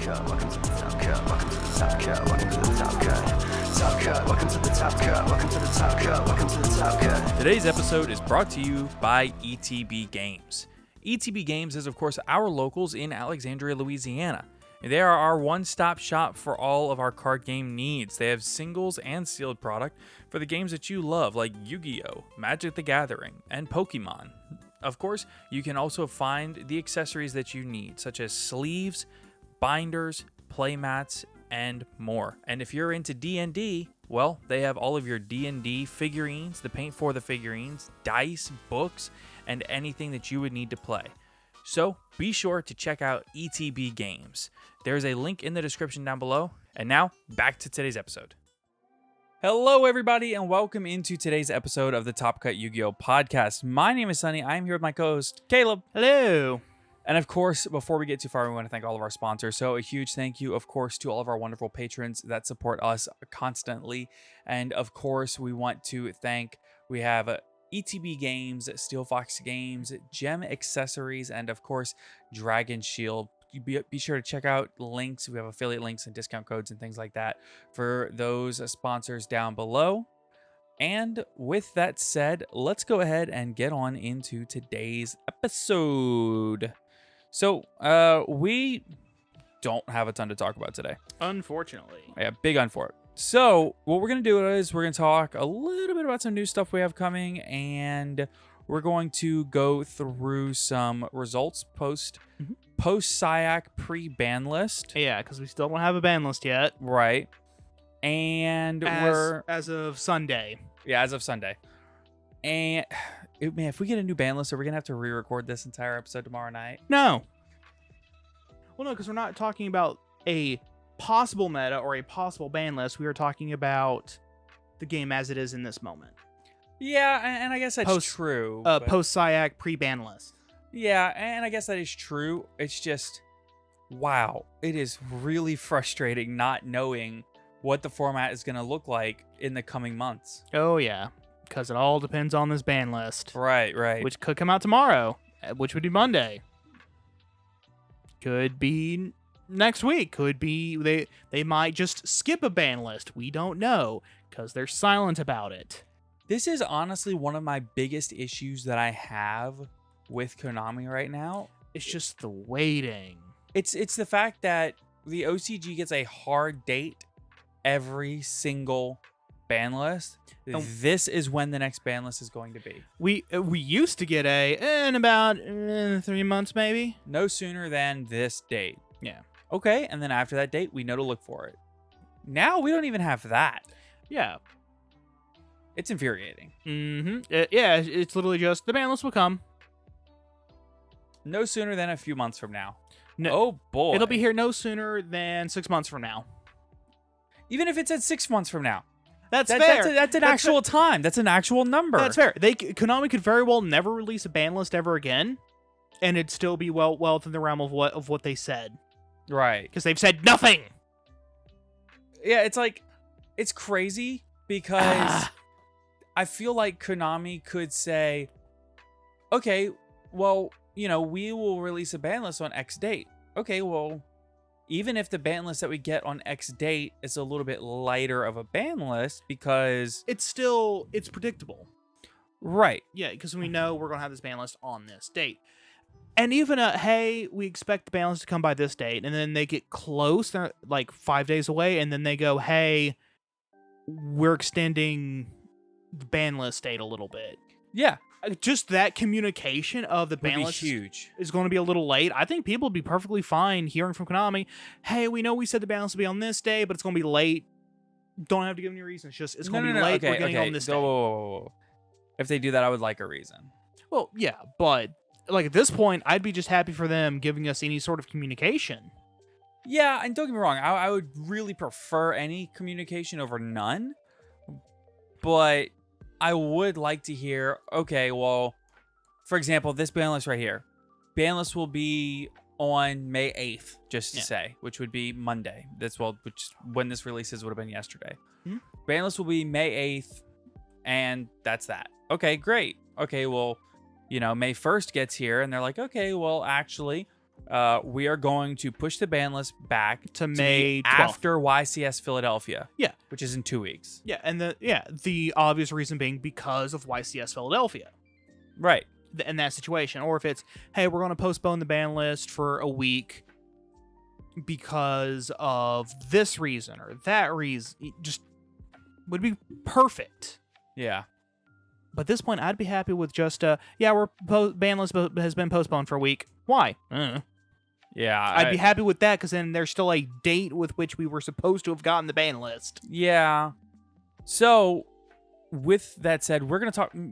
cut. Welcome to the top cut. Welcome to the top cut. Welcome to the top cut. Top cut. Welcome to the top cut. Welcome to the top cut. Welcome to the top cut. Today's episode is brought to you by ETB Games. ETB Games is, of course, our locals in Alexandria, Louisiana. They are our one-stop shop for all of our card game needs. They have singles and sealed product for the games that you love, like Yu-Gi-Oh!, Magic the Gathering, and Pokemon. Of course, you can also find the accessories that you need, such as sleeves, binders, playmats, and more. And if you're into D&D, well, they have all of your D&D figurines, the paint for the figurines, dice, books, and anything that you would need to play. So be sure to check out ETB Games. There's a link in the description down below. And now, back to today's episode. Hello, everybody, and welcome into today's episode of the Top Cut Yu-Gi-Oh! Podcast. My name is Sunny. I'm here with my co-host, Caleb. Hello. And of course, before we get too far, we want to thank all of our sponsors. So a huge thank you, of course, to all of our wonderful patrons that support us constantly. And of course, we want to thank, we have ETB Games, Steelfox Games, Gem Accessories, and of course, Dragon Shield. Be sure to check out links. We have affiliate links and discount codes and things like that for those sponsors down below. And with that said, let's go ahead and get on into today's episode. So, we don't have a ton to talk about today. Unfortunately. Yeah, big unfortunate. So, what we're going to do is we're going to talk a little bit about some new stuff we have coming, and we're going to go through some results post-SIAC pre-ban list. Yeah, because we still don't have a ban list yet. Right. And as of Sunday. Yeah, as of Sunday. And man, if we get a new ban list, are we going to have to re-record this entire episode tomorrow night? No. Well, no, because we're not talking about a possible meta or a possible ban list. We are talking about the game as it is in this moment. Yeah, and I guess that's true. Post-SIAC pre-ban list. Yeah, and I guess that is true. It's just, wow, it is really frustrating not knowing what the format is going to look like in the coming months. Oh, yeah, because it all depends on this ban list. Right. Which could come out tomorrow, which would be Monday. Could be next week. Could be they might just skip a ban list. We don't know because they're silent about it. This is honestly one of my biggest issues that I have with Konami right now. It's just the waiting. It's the fact that the OCG gets a hard date every single ban list. This is when the next ban list is going to be. We used to get in about 3 months maybe. No sooner than this date. Yeah. Okay, and then after that date, we know to look for it. Now we don't even have that. Yeah. It's infuriating. It's literally just the ban list will come. No sooner than a few months from now. No, oh boy. It'll be here no sooner than 6 months from now. Even if it's at 6 months from now. That's fair. That's an actual time. That's an actual number. That's fair. Konami could very well never release a ban list ever again, and it'd still be well within the realm of what they said. Right. Because they've said nothing. Yeah, it's like, it's crazy because I feel like Konami could say, okay, well, we will release a ban list on X date. Okay, well, even if the ban list that we get on X date is a little bit lighter of a ban list because it's predictable. Right. Yeah, because we know we're going to have this ban list on this date. And even hey, we expect the ban list to come by this date, and then they get close, they're like 5 days away, and then they go, hey, we're extending the ban list date a little bit. Yeah. Just that communication of the ban list is going to be a little late. I think people would be perfectly fine hearing from Konami, hey, we know we said the ban list will be on this day, but it's going to be late. Don't have to give any reason. It's going to be late. Okay, we're getting on this day. Whoa. If they do that, I would like a reason. Well, yeah, but like at this point, I'd be just happy for them giving us any sort of communication. Yeah, and don't get me wrong, I would really prefer any communication over none, but I would like to hear, okay, well, for example, this ban list right here. Ban list will be on May 8th, just to say, which would be Monday. Which when this releases would have been yesterday. Mm-hmm. Ban list will be May 8th, and that's that. Okay, great. Okay, well, May 1st gets here, and they're like, okay, well, actually, we are going to push the ban list back To be May 12th. after YCS Philadelphia. Yeah. Which is in 2 weeks. Yeah, and the obvious reason being because of YCS Philadelphia. Right. In that situation. Or if it's, hey, we're going to postpone the ban list for a week because of this reason or that reason, it just would be perfect. Yeah. But at this point, I'd be happy with just, ban list has been postponed for a week. Why? Yeah. I'd be happy with that because then there's still a date with which we were supposed to have gotten the ban list. Yeah. So, with that said, we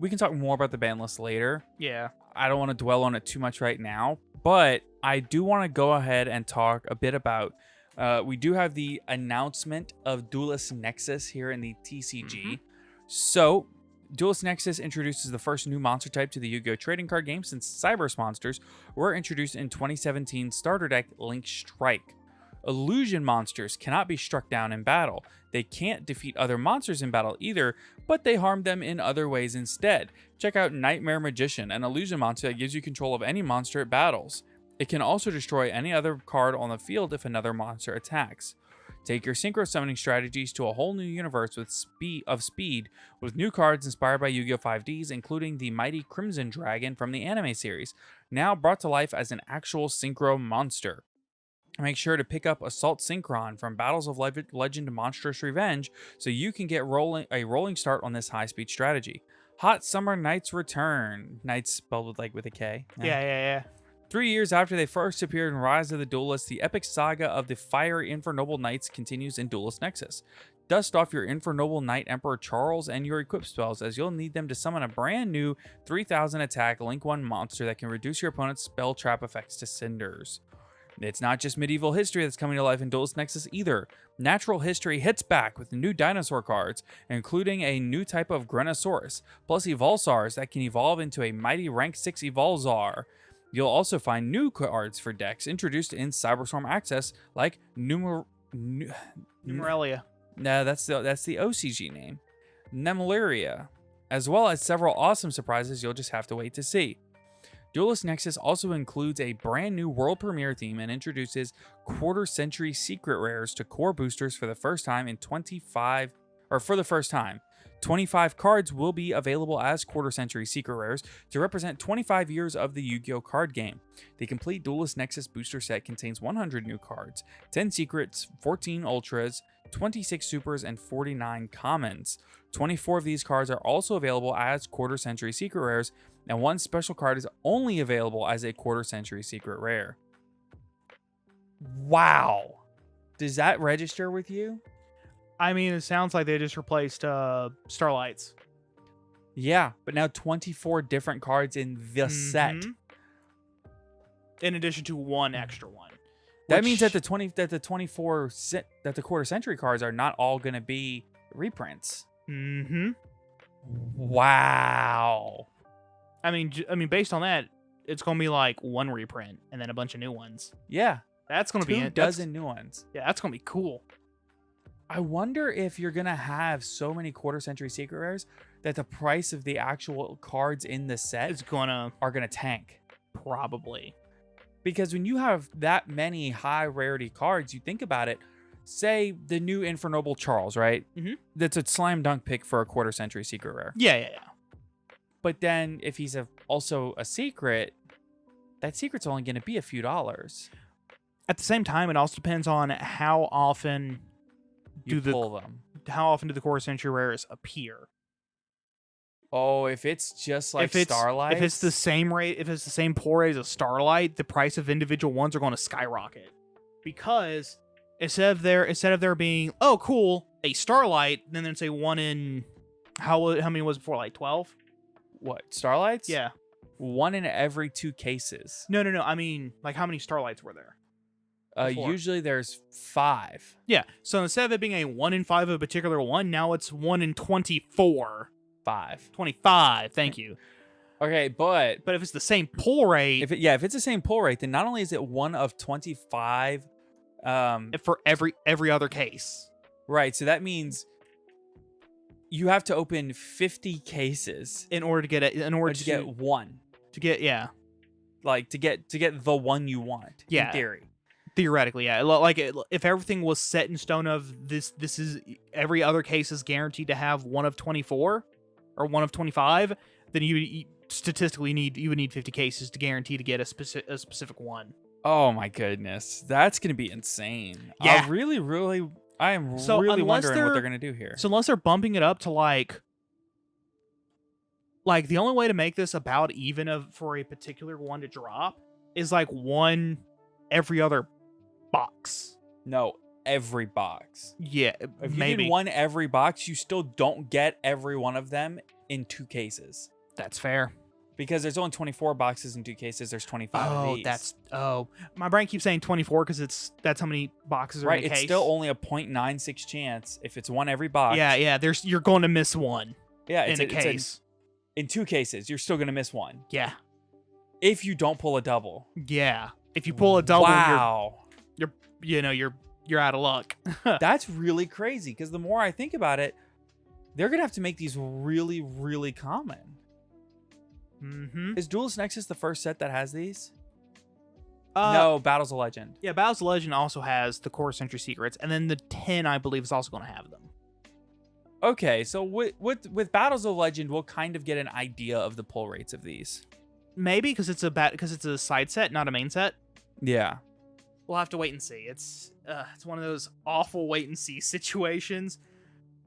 can talk more about the ban list later. Yeah. I don't want to dwell on it too much right now, but I do want to go ahead and talk a bit about, we do have the announcement of Duelist Nexus here in the TCG. So, Duelist Nexus introduces the first new monster type to the Yu-Gi-Oh! Trading card game since Cyberse monsters were introduced in 2017 starter deck Link Strike. Illusion monsters cannot be struck down in battle. They can't defeat other monsters in battle either, but they harm them in other ways instead. Check out Nightmare Magician, an illusion monster that gives you control of any monster it battles. It can also destroy any other card on the field if another monster attacks. Take your synchro summoning strategies to a whole new universe with speed with new cards inspired by Yu-Gi-Oh! 5Ds, including the mighty Crimson Dragon from the anime series, now brought to life as an actual synchro monster. Make sure to pick up Assault Synchron from Battles of Legend Monstrous Revenge so you can get a rolling start on this high-speed strategy. Hot Summer Nights return. Nights spelled with a K. Yeah. 3 years after they first appeared in Rise of the Duelists, the epic saga of the fiery Infernoble Knights continues in Duelist Nexus. Dust off your Infernoble Knight Emperor Charles and your equip spells, as you'll need them to summon a brand new 3000 attack Link 1 monster that can reduce your opponent's spell trap effects to cinders. It's not just medieval history that's coming to life in Duelist Nexus either. Natural history hits back with new dinosaur cards, including a new type of Grenosaurus, plus Evolsars that can evolve into a mighty rank 6 Evolzar. You'll also find new cards for decks introduced in Cyberstorm Access, like Numeralia. No, that's the OCG name. Nemleria, as well as several awesome surprises you'll just have to wait to see. Duelist Nexus also includes a brand new world premiere theme and introduces quarter-century secret rares to core boosters for the first time in 25 cards will be available as quarter-century secret rares to represent 25 years of the Yu-Gi-Oh! Card game. The complete Duelist Nexus booster set contains 100 new cards, 10 secrets, 14 ultras, 26 supers, and 49 commons. 24 of these cards are also available as quarter-century secret rares, and one special card is only available as a quarter-century secret rare. Wow. Does that register with you? I mean, it sounds like they just replaced Starlights. Yeah, but now 24 different cards in the set. In addition to one extra one. That means that the 24 quarter century cards are not all going to be reprints. Wow. I mean, based on that, it's going to be like one reprint and then a bunch of new ones. Yeah, that's going to be 2 dozen new ones. Yeah, that's going to be cool. I wonder if you're going to have so many quarter century secret rares that the price of the actual cards in the set are going to tank. Probably. Because when you have that many high rarity cards, you think about it, say the new Infernoble Charles, right? That's a slam dunk pick for a quarter century secret rare. Yeah. But then if he's also a secret, that secret's only going to be a few dollars. At the same time, it also depends on how often you pull them. How often do the quarter century rares appear? Oh, if it's just like Starlight, if it's the same rate, if it's the same pull rate as a Starlight, the price of individual ones are going to skyrocket. Because instead of there being a Starlight, then there's a one in how many was it before, like 12? What, Starlights? Yeah, 1 in every 2 cases. No. I mean, like, how many Starlights were there? Usually there's 5. Yeah. So instead of it being a 1 in 5 of a particular one, now it's 1 in 24. 25. Thank you. Okay, but if it's the same pull rate, if it's the same pull rate, then not only is it 1 of 25, for every other case. Right. So that means you have to open 50 cases in order to get it. In order to get one. To get like to get the one you want. Yeah. In theory. Theoretically, yeah. If everything was set in stone of this is every other case is guaranteed to have one of 24 or one of 25, then you statistically you would need 50 cases to guarantee to get a specific one. Oh my goodness, that's gonna be insane. Yeah. I am really wondering what they're gonna do here. So unless they're bumping it up to like the only way to make this about even for a particular one to drop is like one every other box. No, every box. Yeah, If maybe you did one every box, you still don't get every one of them in 2 cases. that's fair. Because there's only 24 boxes in 2 cases. There's 25 of these. My brain keeps saying 24 because that's how many boxes are right. in a It's case. still only a 0.96 chance if it's one every box. Yeah. You're going to miss one Yeah, in a case. In 2 cases, you're still gonna miss one Yeah. if you don't pull a double. Yeah. If you pull a double, wow, you're out of luck. that's really crazy. Because the more I think about it, they're gonna have to make these really, really common. Mm-hmm. Is Duelist Nexus the first set that has these? No, Battles of Legend. Yeah, Battles of Legend also has the Core Century Secrets, and then the 10, I believe, is also going to have them. Okay, so with Battles of Legend, we'll kind of get an idea of the pull rates of these. Maybe because it's a side set, not a main set. Yeah. We'll have to wait and see. It's one of those awful wait and see situations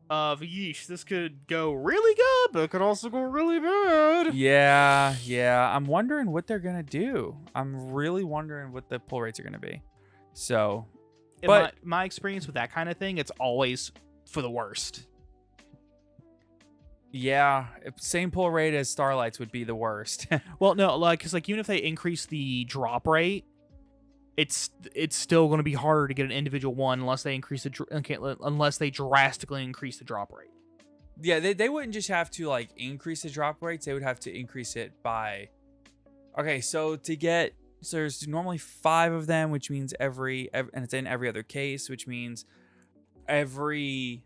of yeesh, this could go really good, but it could also go really bad. Yeah. I'm wondering what they're gonna do. I'm really wondering what the pull rates are gonna be. So, but my experience with that kind of thing, it's always for the worst. yeah, same pull rate as Starlights would be the worst. Well, no, because even if they increase the drop rate, it's still going to be harder to get an individual one unless they unless they drastically increase the drop rate. Yeah, they wouldn't just have to like increase the drop rates. They would have to increase it by. Okay, so there's normally 5 of them, which means every and it's in every other case, which means every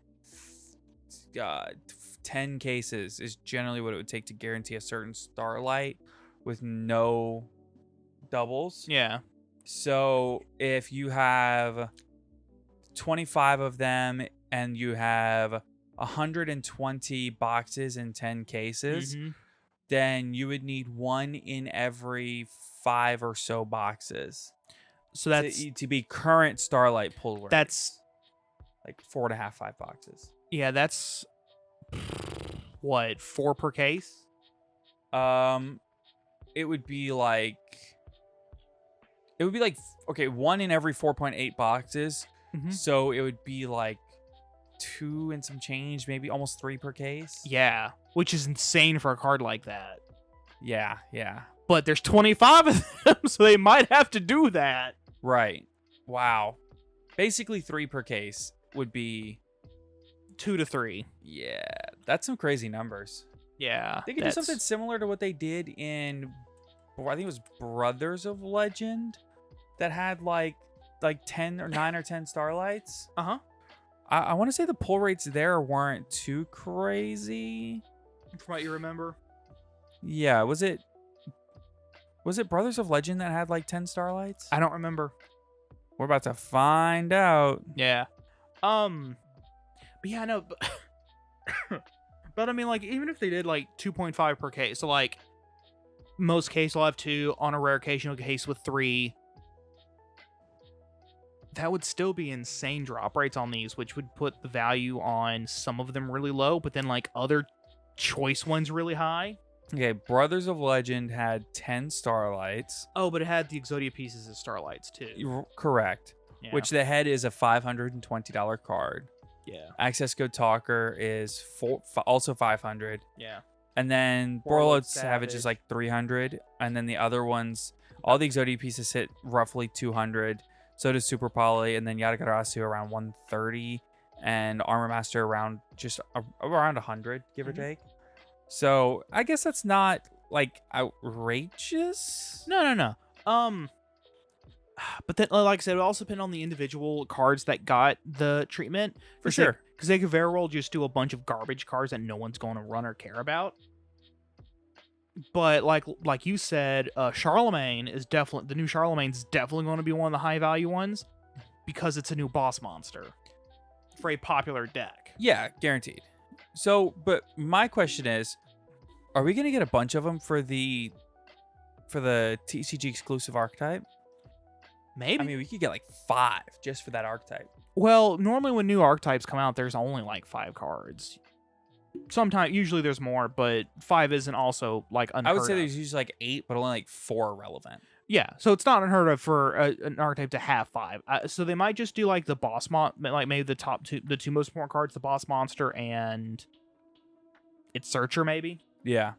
10 cases is generally what it would take to guarantee a certain Starlight with no doubles. Yeah. So if you have 25 of them and you have 120 boxes in 10 cases, then you would need 1 in every 5 or so boxes. So that's to be current Starlight pull rates. That's like 4.5, 5 boxes. Yeah, that's what, 4 per case? It would be like okay, 1 in every 4.8 boxes. So it would be like 2 and some change, maybe almost 3 per case. Yeah, which is insane for a card like that. Yeah. But there's 25 of them, so they might have to do that. Right. Wow. Basically 3 per case would be 2 to 3. Yeah, that's some crazy numbers. Yeah. They could do something similar to what they did in, I think it was Brothers of Legend, that had like 10 or 9 or 10 Starlights. Uh-huh. I want to say the pull rates there weren't too crazy. From what you remember? Yeah, was it Brothers of Legend that had like 10 Starlights? I don't remember. We're about to find out. Yeah. But yeah, no, but I mean, like, even if they did like 2.5 per case, so like most cases will have 2, on a rare occasional case with 3. That would still be insane drop rates on these, which would put the value on some of them really low, but then like other choice ones really high. Okay, Brothers of Legend had 10 Starlights. Oh, but it had the Exodia pieces as Starlights too. Correct. Yeah. Which the head is a $520 card. Yeah. Access Code Talker is also 500. Yeah. And then Borlode Savage is like 300. And then the other ones, all the Exodia pieces hit roughly 200. So does Super Poly, and then Yatagarasu around 130, and Armor Master around around 100, give or take. So I guess that's not like outrageous. No. But then, like I said, it also depend on the individual cards that got the treatment. For sure. Because they could very well just do a bunch of garbage cards that no one's going to run or care about. But like you said, Charlemagne is definitely the new Charlemagne's definitely going to be one of the high value ones because it's a new boss monster for a popular deck. Yeah, guaranteed. So, but my question is, are we gonna get a bunch of them for the TCG exclusive archetype? Maybe. I mean, we could get like 5 just for that archetype. Well, normally when new archetypes come out, there's only like 5 cards. Sometimes, usually there's more, but 5 isn't also like unheard I would say of. there's usually like 8, but only like 4 are relevant. Yeah, so it's not unheard of for an archetype to have 5. So they might just do like the boss like maybe the two most important cards, the boss monster and its searcher maybe, Yeah.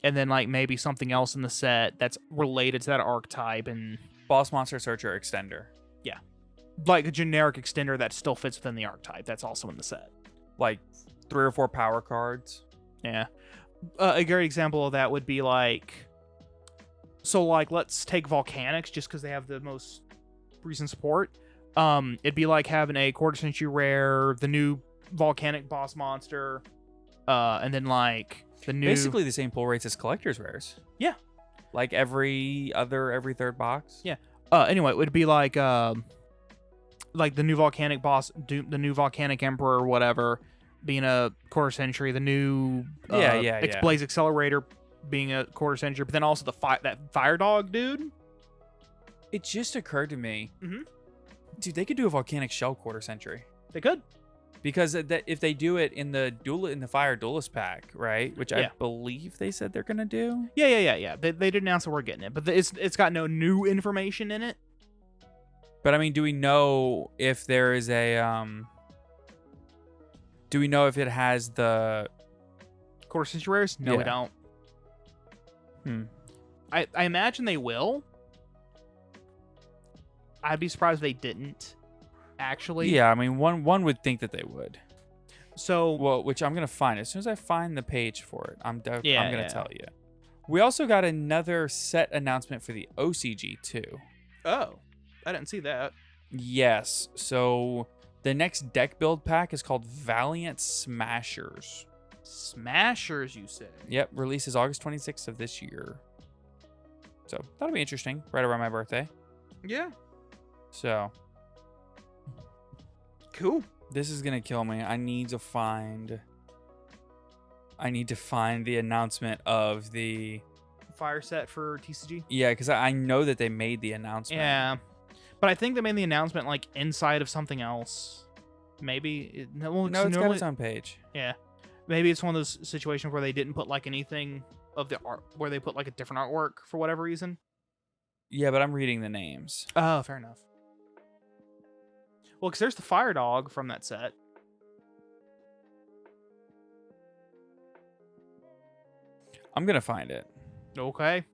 and then like maybe something else in the set that's related to that archetype, and Boss monster searcher extender. like a generic extender that still fits within the archetype that's also in the set. Like 3 or 4 power cards. Yeah, a great example of that would be like. So, like, let's take Volcanics just because they have the most recent support. It'd be like having a quarter century rare, the new Volcanic boss monster, and then, like, the new... Basically the same pull rates as collector's rares. Yeah. Like every third box. Yeah. Anyway, it would be like the new Volcanic boss, the new Volcanic Emperor or whatever, being a quarter century, the new Blaze Accelerator being a quarter century, but then also that Fire Dog dude. It just occurred to me, Mhm. dude, they could do a Volcanic Shell quarter century. They could. Because if they do it in the Fire Duelist pack, right? Which I Yeah. believe they said they're gonna do. Yeah. They did announce that we're getting it, but it's got no new information in it. But I mean, do we know if there is a do we know if it has the Quarter century rares? No, we Yeah. don't. Hmm. I imagine they will. I'd be surprised if they didn't. Actually. Yeah, I mean, one would think that they would. So Well, which I'm gonna find as soon as I find the page for it. I'm gonna Yeah. tell you. We also got another set announcement for the OCG too. oh, I didn't see that. Yes. So the next deck build pack is called Valiant Smashers. Smashers, you say? Yep, releases August 26th of this year. So that'll be interesting, right around my birthday. Yeah. So Cool. this is gonna kill me. I need to find the announcement of the Fire set for TCG. because I know that they made the announcement. Yeah, but I think they made the announcement like inside of something else. Maybe No, it's got its own page. Yeah, maybe it's one of those situations where they didn't put like anything of the art, where they put like a different artwork for whatever reason. Yeah, but I'm reading the names. Oh, fair enough. Well, because there's the Fire Dog from that set. I'm gonna find it. Okay,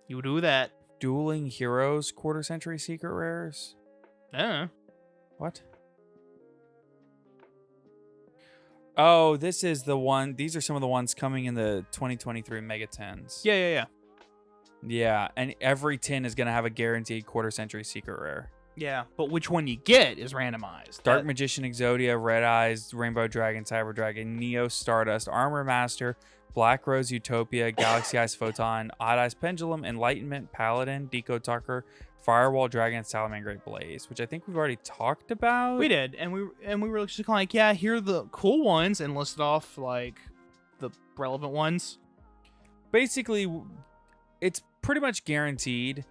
you do that. Dueling Heroes quarter century secret rares. What? Oh, this is the one. These are some of the ones coming in the 2023 Mega 10s. Yeah. Yeah, and every tin is going to have a guaranteed quarter century secret rare. Yeah, but which one you get is randomized. Dark Magician Exodia, Red Eyes, Rainbow Dragon, Cyber Dragon, Neo Stardust, Armor Master, Black Rose Utopia, Galaxy Eyes Photon, Odd Eyes Pendulum, Enlightenment, Paladin, Decode Talker, Firewall Dragon, Salamangreat Blaze, which I think we've already talked about. We did, and we were just kind of like, yeah, here are the cool ones, and listed off like the relevant ones. Basically, it's pretty much guaranteed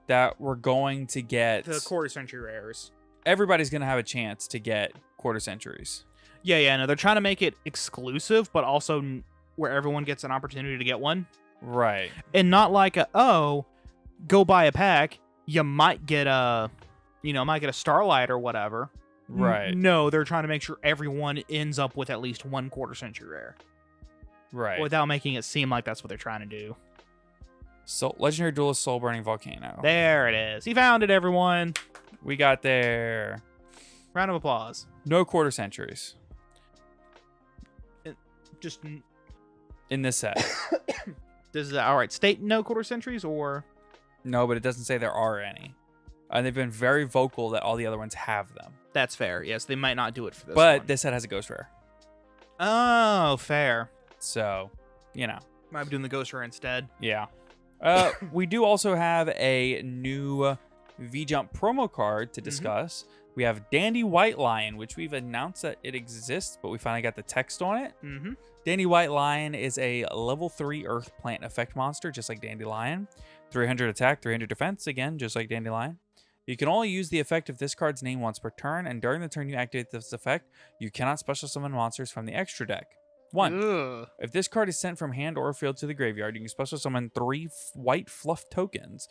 that we're going to get The quarter century rares. Everybody's going to have a chance to get quarter centuries. Yeah. No, they're trying to make it exclusive, but also where everyone gets an opportunity to get one, Right. and not like go buy a pack. You might get a Starlight or whatever. Right. No, they're trying to make sure everyone ends up with at least one quarter century rare, Right. without making it seem like that's what they're trying to do. So, Legendary Duelist Soul Burning Volcano. There it is. He found it, everyone. We got there. Round of applause. No quarter centuries Just in this set. this is all right. State no quarter centuries, or No, but it doesn't say there are any. And they've been very vocal that all the other ones have them. that's fair. Yes, they might not do it for this But one. this set has a ghost rare. Oh, fair. So, Might be doing the Ghost Rare instead. Yeah. We do also have a new V-Jump promo card to discuss. We have Dandy White Lion, which we've announced that it exists, but we finally got the text on it. Mm-hmm. Dandy White Lion is a level 3 Earth Plant effect monster, just like Dandelion. 300 attack, 300 defense, again, just like Dandelion. You can only use the effect of this card's name once per turn, and during the turn you activate this effect, you cannot special summon monsters from the extra deck. 1. Ugh. If this card is sent from hand or field to the graveyard, you can special summon 3 white fluff tokens.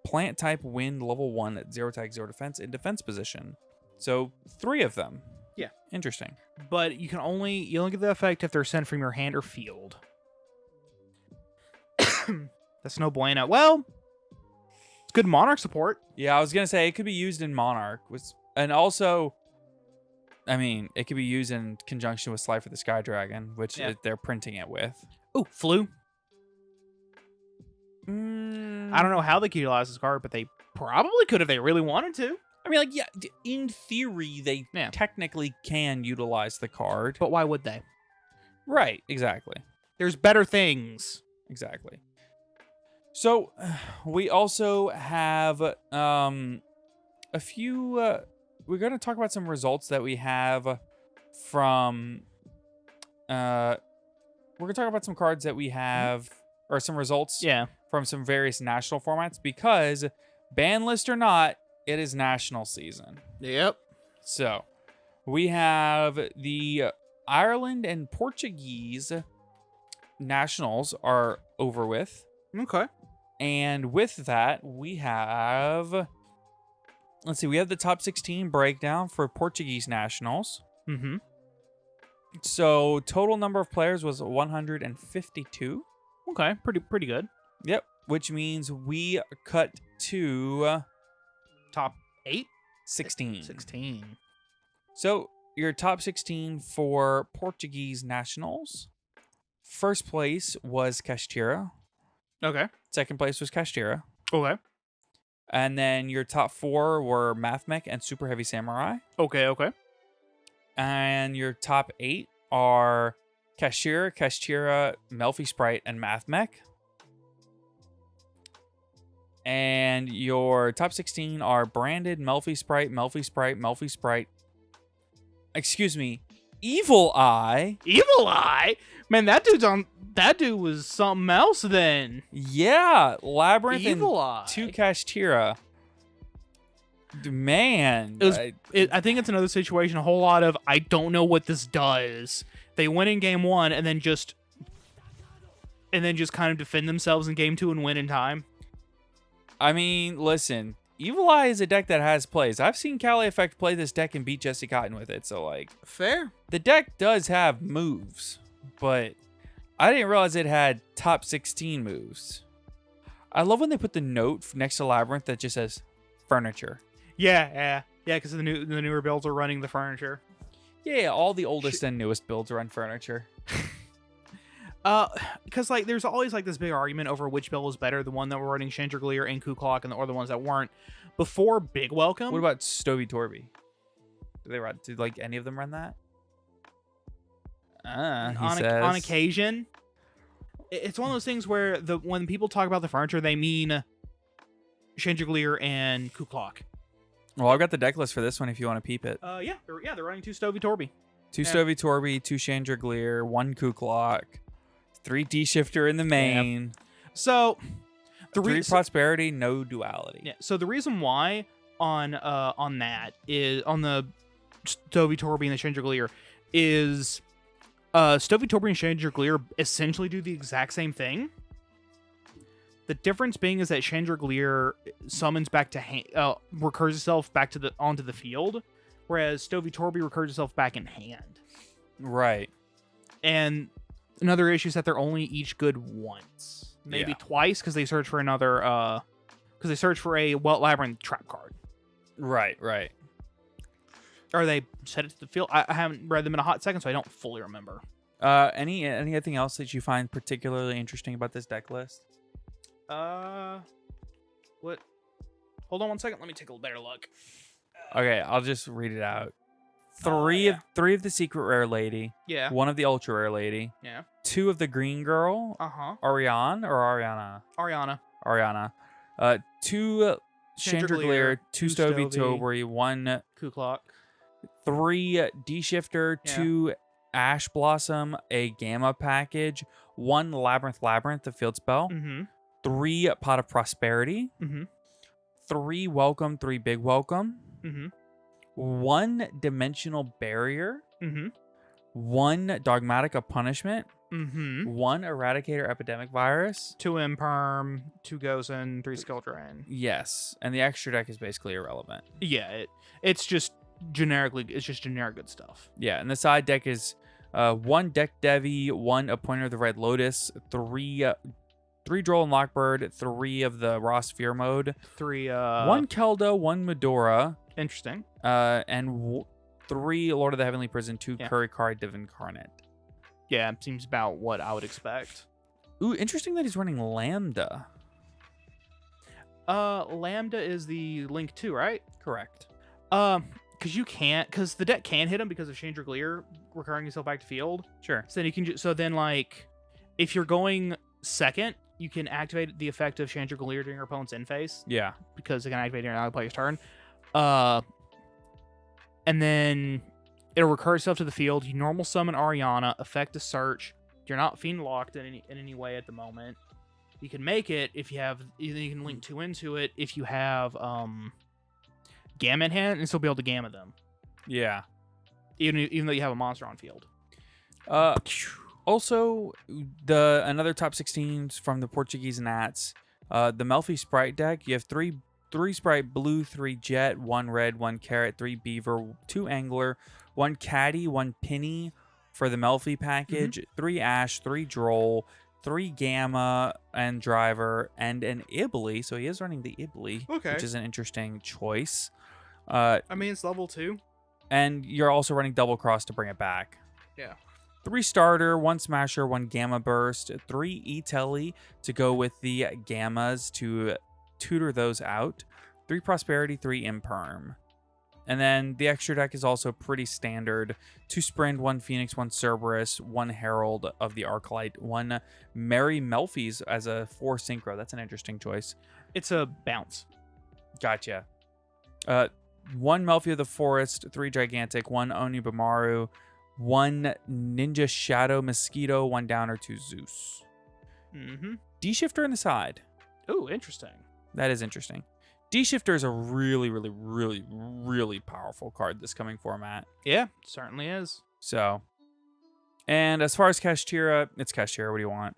Plant type wind level 1 at 0 attack, 0 defense in defense position. So 3 of them. Yeah. Interesting. But you only get the effect if they're sent from your hand or field. That's no bueno. Well, it's good Monarch support. Yeah, I was going to say it could be used in Monarch. And also, I mean, it could be used in conjunction with Slide for the Sky Dragon, which they're printing it with. Oh, Flu. I I don't know how they could utilize this card, but they probably could if they really wanted to. I mean, like, yeah, in theory, they technically can utilize the card. But why would they? Right, exactly. There's better things. Exactly. So, we also have a few... we're going to talk about some results that we have from... we're going to talk about some cards that we have... Or some results from some various national formats. Because, BANLIST or not, it is national season. Yep. So, we have the Ireland and Portuguese nationals are over with. Okay. And with that, we have... Let's see, we have the top 16 breakdown for Portuguese nationals. Mm-hmm. So, total number of players was 152. Okay, pretty good. Yep, which means we cut to... Top 8? 16. 16. So, your top 16 for Portuguese nationals. First place was Castira. Okay. Second place was Castira. Okay. And then your top 4 were Mathmech and Super Heavy Samurai. Okay. And your top 8 are Castira, Melfi Sprite, and Mathmech. And your top 16 are Branded, Melfi Sprite. Excuse me, Evil Eye. Evil Eye? Man, that dude was something else then. Yeah, Labyrinth Evil and Eye. 2 Castira. Man. I think it's another situation, a whole lot of, I don't know what this does. They win in game 1 and then just kind of defend themselves in game 2 and win in time. I mean, listen, Evil Eye is a deck that has plays. I've seen Cali Effect play this deck and beat Jesse Cotton with it, so like... Fair. The deck does have moves, but I didn't realize it had top 16 moves. I love when they put the note next to Labyrinth that just says furniture. Yeah, because the newer builds are running the furniture. Yeah, all the oldest and newest builds run furniture. Because like there's always like this big argument over which build is better, the one that were running Chandragleer and Kuklok, or the ones that weren't. Before Big Welcome. What about Stovey Torby? Did like any of them run that? On occasion. It's one of those things where when people talk about the furniture, they mean Chandragleer and Kuklok. Well, I've got the deck list for this one if you want to peep it. They're running 2 Stovey Torby. 2 Stovey Torby, 2 Chandragleer, 1 Kuklok, 3 D-Shifter in the main. Yep. So, 3 Prosperity, no Duality. Yeah. So the reason why on that is on the Stovey Torby and the Chandragleer is Stovey Torby and Chandragleer essentially do the exact same thing. The difference being is that Chandragleer summons back to recurs itself back to onto the field, whereas Stovey Torby recurs itself back in hand. Right. And another issue is that they're only each good once, maybe twice, because they search for a Welt Labyrinth trap card. Right. Or they set it to the field. I haven't read them in a hot second, so I don't fully remember. Anything else that you find particularly interesting about this deck list? What? Hold on one second. Let me take a better look. Okay, I'll just read it out. three of the secret rare lady, Yeah. one of the ultra rare lady, Yeah. 2 of the green girl, Ariane or Ariana, Ariana. 2 Chandragleer, 2 Stovey Stovey, Tobry, 1 Kuklock. 3 D-Shifter, Yeah. 2 Ash Blossom, a Gamma package, 1 Labyrinth the field spell, Mm-hmm. 3 Pot of Prosperity, Mm-hmm. 3 Welcome, 3 Big Welcome, Mm-hmm. 1 Dimensional Barrier, Mm-hmm. 1 Dogmatic of Punishment, Mm-hmm. 1 Eradicator Epidemic Virus. 2 Imperm, 2 Gozen, 3 Skill Drain. Yes, and the extra deck is basically irrelevant. Yeah, it's just generic good stuff. Yeah, and the side deck is 1 Deck Devi, 1 Appointer of the Red Lotus, 3 Droll and Lockbird, 3 of the Raw Sphere mode, 3 1 Keldo, 1 Medora, interesting. and 3 Lord of the Heavenly Prison, 2 Yeah. Kurikari Divincarnate. Yeah, seems about what I would expect. Ooh, interesting that he's running Lambda. Lambda is the Link 2, right? Correct. Because the deck can hit him because of Chandragleer recurring himself back to field. Sure. So then you can if you're going second, you can activate the effect of Chandragleer during your opponent's end phase Yeah. because it can activate during another player's turn. And then it'll recur itself to the field. You normal summon Ariana, effect a search. You're not fiend locked in any way at the moment. You can make it if you have. You can link 2 into it if you have Gamma in hand, and still be able to Gamma them, Yeah. even though you have a monster on field. Also, another top 16s from the Portuguese Nats. The Melfi Sprite deck. You have three Sprite Blue, 3 Jet, 1 Red, 1 Carrot, 3 Beaver, 2 Angler, 1 Caddy, 1 Penny for the Melfi package, 3 Ash, 3 Droll, 3 Gamma and Driver, and an Ibly. So he is running the Ibly, which is an interesting choice. I mean, it's level 2. And you're also running Double Cross to bring it back. Yeah. 3 Starter, 1 Smasher, 1 Gamma Burst, 3 E-Telly to go with the Gammas to tutor those out, 3 Prosperity, 3 Imperm. And then the extra deck is also pretty standard. 2 Sprint, 1 Phoenix, 1 Cerberus, 1 Herald of the Arclight, 1 Merry Melfi's as a 4 Synchro. That's an interesting choice. It's a bounce. Gotcha. 1 Melfi of the Forest, 3 Gigantic, 1 Onibamaru, 1 Ninja Shadow Mosquito, 1 Downer, 2 Zeus. Mm-hmm. D-Shifter in the side. Ooh, interesting. That is interesting. D-Shifter is a really, really, really, really powerful card this coming format. Yeah, certainly is. So, and as far as Kashtira, it's Kashtira. What do you want?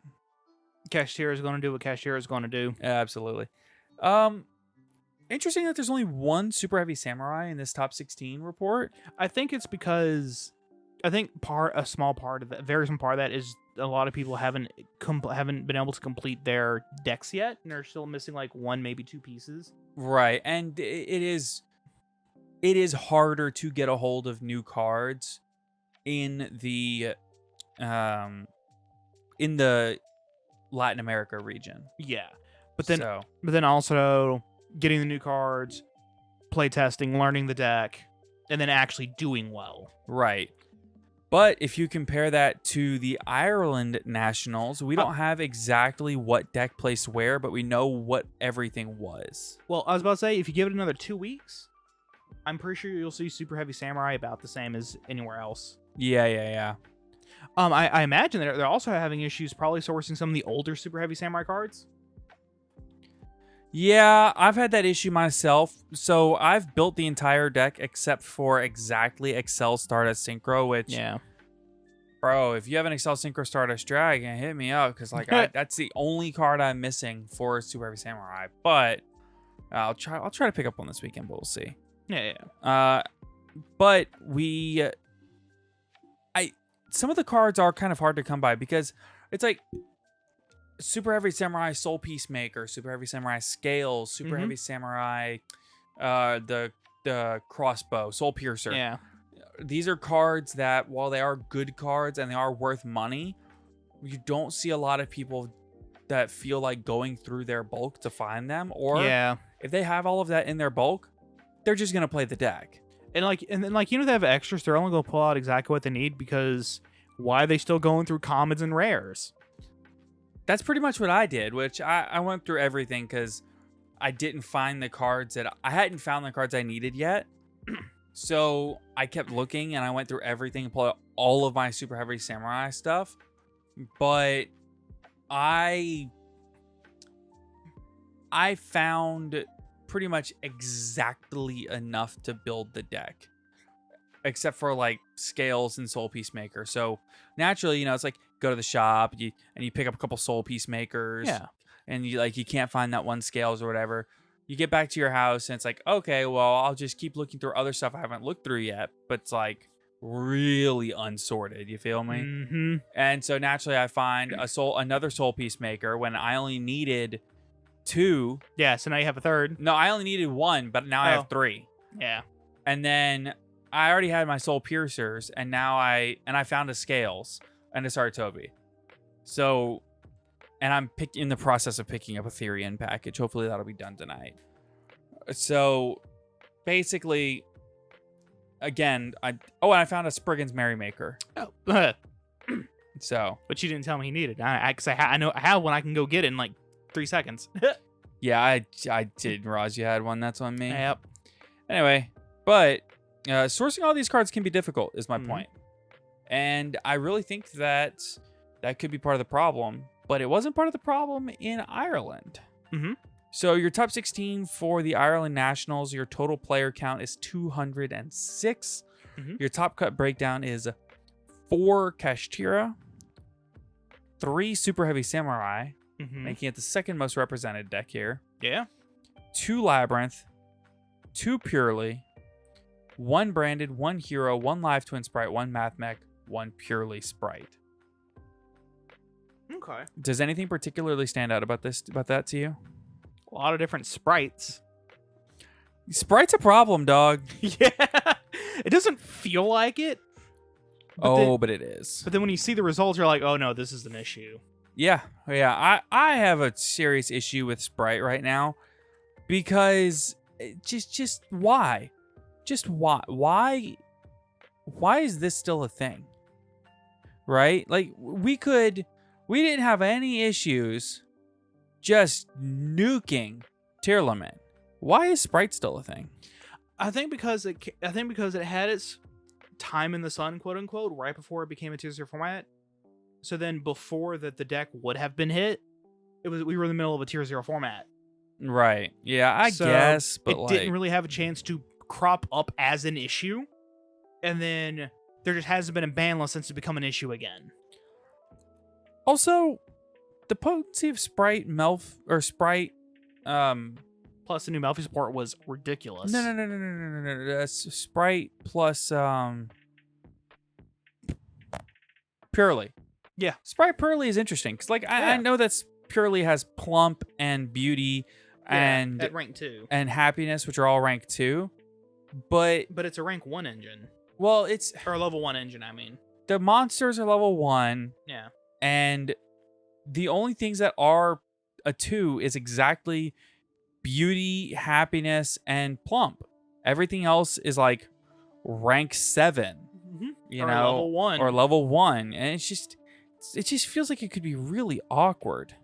Kashtira is going to do what Kashtira is going to do. Absolutely. Interesting that there's only 1 Super Heavy Samurai in this top 16 report. I think it's because very small part of that is a lot of people haven't been able to complete their decks yet, and they're still missing like 1, maybe 2 pieces. Right, and it is harder to get a hold of new cards in the Latin America region. Yeah, but then also getting the new cards, play testing, learning the deck, and then actually doing well. Right. But if you compare that to the Ireland Nationals, we don't have exactly what deck placed where, but we know what everything was. Well, I was about to say, if you give it another 2 weeks, I'm pretty sure you'll see Super Heavy Samurai about the same as anywhere else. Yeah. I imagine they're also having issues probably sourcing some of the older Super Heavy Samurai cards. Yeah, I've had that issue myself. So I've built the entire deck except for exactly Excel Stardust Synchro, which, yeah, bro, if you have an Excel Synchro Stardust Dragon, hit me up because that's the only card I'm missing for Super Heavy Samurai. But I'll try to pick up one this weekend, but we'll see. Yeah. But some of the cards are kind of hard to come by because it's like Super Heavy Samurai Soul Peacemaker, Super Heavy Samurai Scales, Super Heavy Samurai, the Crossbow, Soul Piercer. Yeah. These are cards that, while they are good cards and they are worth money, you don't see a lot of people that feel like going through their bulk to find them. Or if they have all of that in their bulk, they're just going to play the deck. And then if they have extras, they're only gonna pull out exactly what they need, because why are they still going through commons and rares? That's pretty much what I did, which I went through everything because I didn't find the cards I hadn't found the cards I needed yet. So I kept looking and I went through everything and pulled out all of my super heavy samurai stuff. But I found pretty much exactly enough to build the deck, except for like scales and soul peacemaker. So naturally, it's like go to the shop and you pick up a couple soul peacemakers. Yeah. And you can't find that one scales or whatever. You get back to your house and it's like, okay, well, I'll just keep looking through other stuff I haven't looked through yet, but it's like really unsorted. You feel me? Mm-hmm. And so naturally, I find another soul peacemaker when I only needed 2. Yeah. So now you have a third. No, I only needed 1, but now I have 3. Yeah. And then I already had my soul piercers, and now I found a scales and a Saratobi. So, and I'm in the process of picking up a Therian package. Hopefully that'll be done tonight. So basically, again, I found a Spriggan's Merrymaker. Oh. So, But you didn't tell me he needed. Because I know I have one. I can go get it in like 3 seconds. yeah, I did. Roz, you had one. That's on me. Yep. Anyway, but sourcing all these cards can be difficult, is my point. And I really think that could be part of the problem. But it wasn't part of the problem in Ireland. Mm-hmm. So your top 16 for the Ireland Nationals, your total player count is 206. Mm-hmm. Your top cut breakdown is 4 Kashtira, 3 Super Heavy Samurai, making it the second most represented deck here. Yeah. 2 Labyrinth, 2 Purely, 1 Branded, 1 Hero, 1 Live Twin Sprite, 1 Math Mech, 1 Purely Sprite. Okay. Does anything particularly stand out about that to you? A lot of different sprites. Sprite's a problem, dog. Yeah. It doesn't feel like it. But it is. But then when you see the results, you're like, oh no, this is an issue. Yeah. I have a serious issue with Sprite right now because just why? Just why? Why is this still a thing? Right? Like we didn't have any issues just nuking tier limit. Why is Sprite still a thing? I think because it had its time in the sun, quote unquote, right before it became a tier 0 format. So then before that the deck would have been hit, we were in the middle of a tier 0 format. Right. Yeah, I guess, but it didn't really have a chance to crop up as an issue. And then there just hasn't been a ban list since it's become an issue again. Also, the potency of Sprite Sprite plus the new Melfi support was ridiculous. No. That's Sprite plus Purely. Yeah. Sprite Purely is interesting because I know that Purely has Plump and Beauty and at rank 2 and Happiness, which are all rank 2. But it's a rank 1 engine. Well, it's or a level 1 engine, I mean. The monsters are level 1. Yeah. And the only things that are a 2 is exactly Beauty, Happiness, and Plump. Everything else is like rank 7. Mm-hmm. Level 1. Or level 1. And it just feels like it could be really awkward.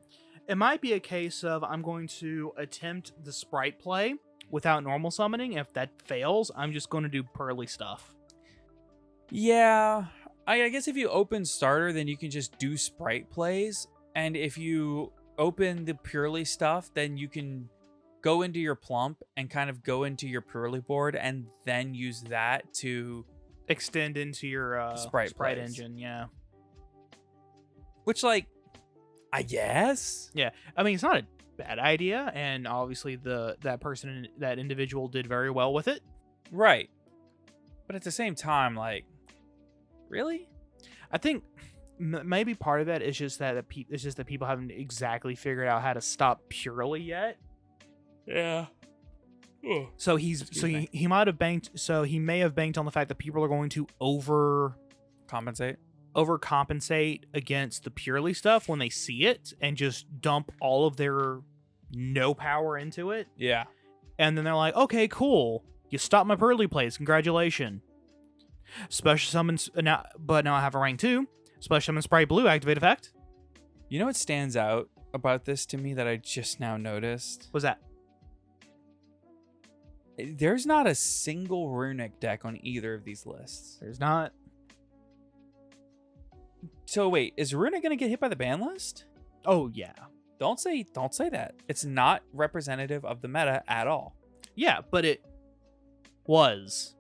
It might be a case of I'm going to attempt the Sprite play without normal summoning. If that fails, I'm just going to do Purely stuff. Yeah. I guess if you open starter, then you can just do Sprite plays. And if you open the Purely stuff, then you can go into your Plump and kind of go into your Purely board and then use that to extend into your Sprite engine. Yeah. Which, like, I guess. Yeah. I mean, it's not a bad idea. And obviously that individual did very well with it. Right. But at the same time, like, really? I think maybe part of that is just that people haven't exactly figured out how to stop Purely yet. Yeah. Ugh. So he might have banked. So he may have banked on the fact that people are going to overcompensate against the Purely stuff when they see it and just dump all of their no power into it. Yeah. And then they're like, okay, cool. You stopped my Pearly plays. Congratulations. Special summons, but now I have a rank 2. Special summon Sprite Blue, activate effect. You know what stands out about this to me that I just now noticed? What's that? There's not a single runic deck on either of these lists. There's not. So wait, is runic gonna get hit by the ban list? Oh, yeah. Don't say that. It's not representative of the meta at all. Yeah, but it was.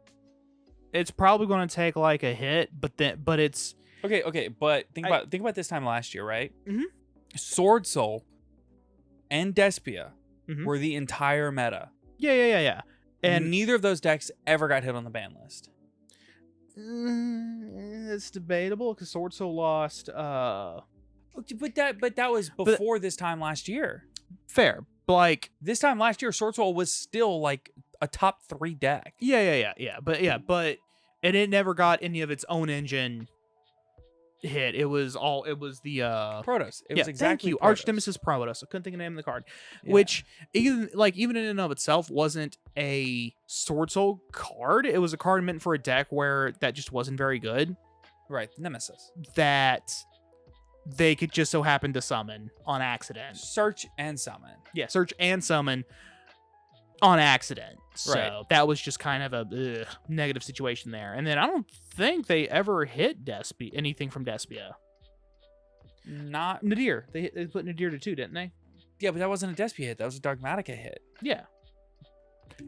It's probably going to take like a hit, but it's Okay, but think about this time last year, right? Mhm. Sword Soul and Despia Mhm. were the entire meta. yeah. And And neither of those decks ever got hit on the ban list. it's debatable because Sword Soul lost. But that was before this time last year. Fair, but like This time last year, Sword Soul was still like a top 3 deck. but it never got any of its own engine hit. It was the Protoss. It was exactly thank you, Protoss. Arch Nemesis Protoss. I couldn't think of the name of the card, Yeah. which even in and of itself wasn't a Sword Soul card. It was a card meant for a deck where that just wasn't very good. Right, Nemesis. That they could just so happen to summon on accident. Search and summon. Yeah, search and summon on accident. So Right. that was just kind of a negative situation there. And then I don't think they ever hit anything from Despia. Not Nadir. They put Nadir to 2, didn't they? Yeah, but that wasn't a Despia hit. That was a Dogmatica hit. Yeah.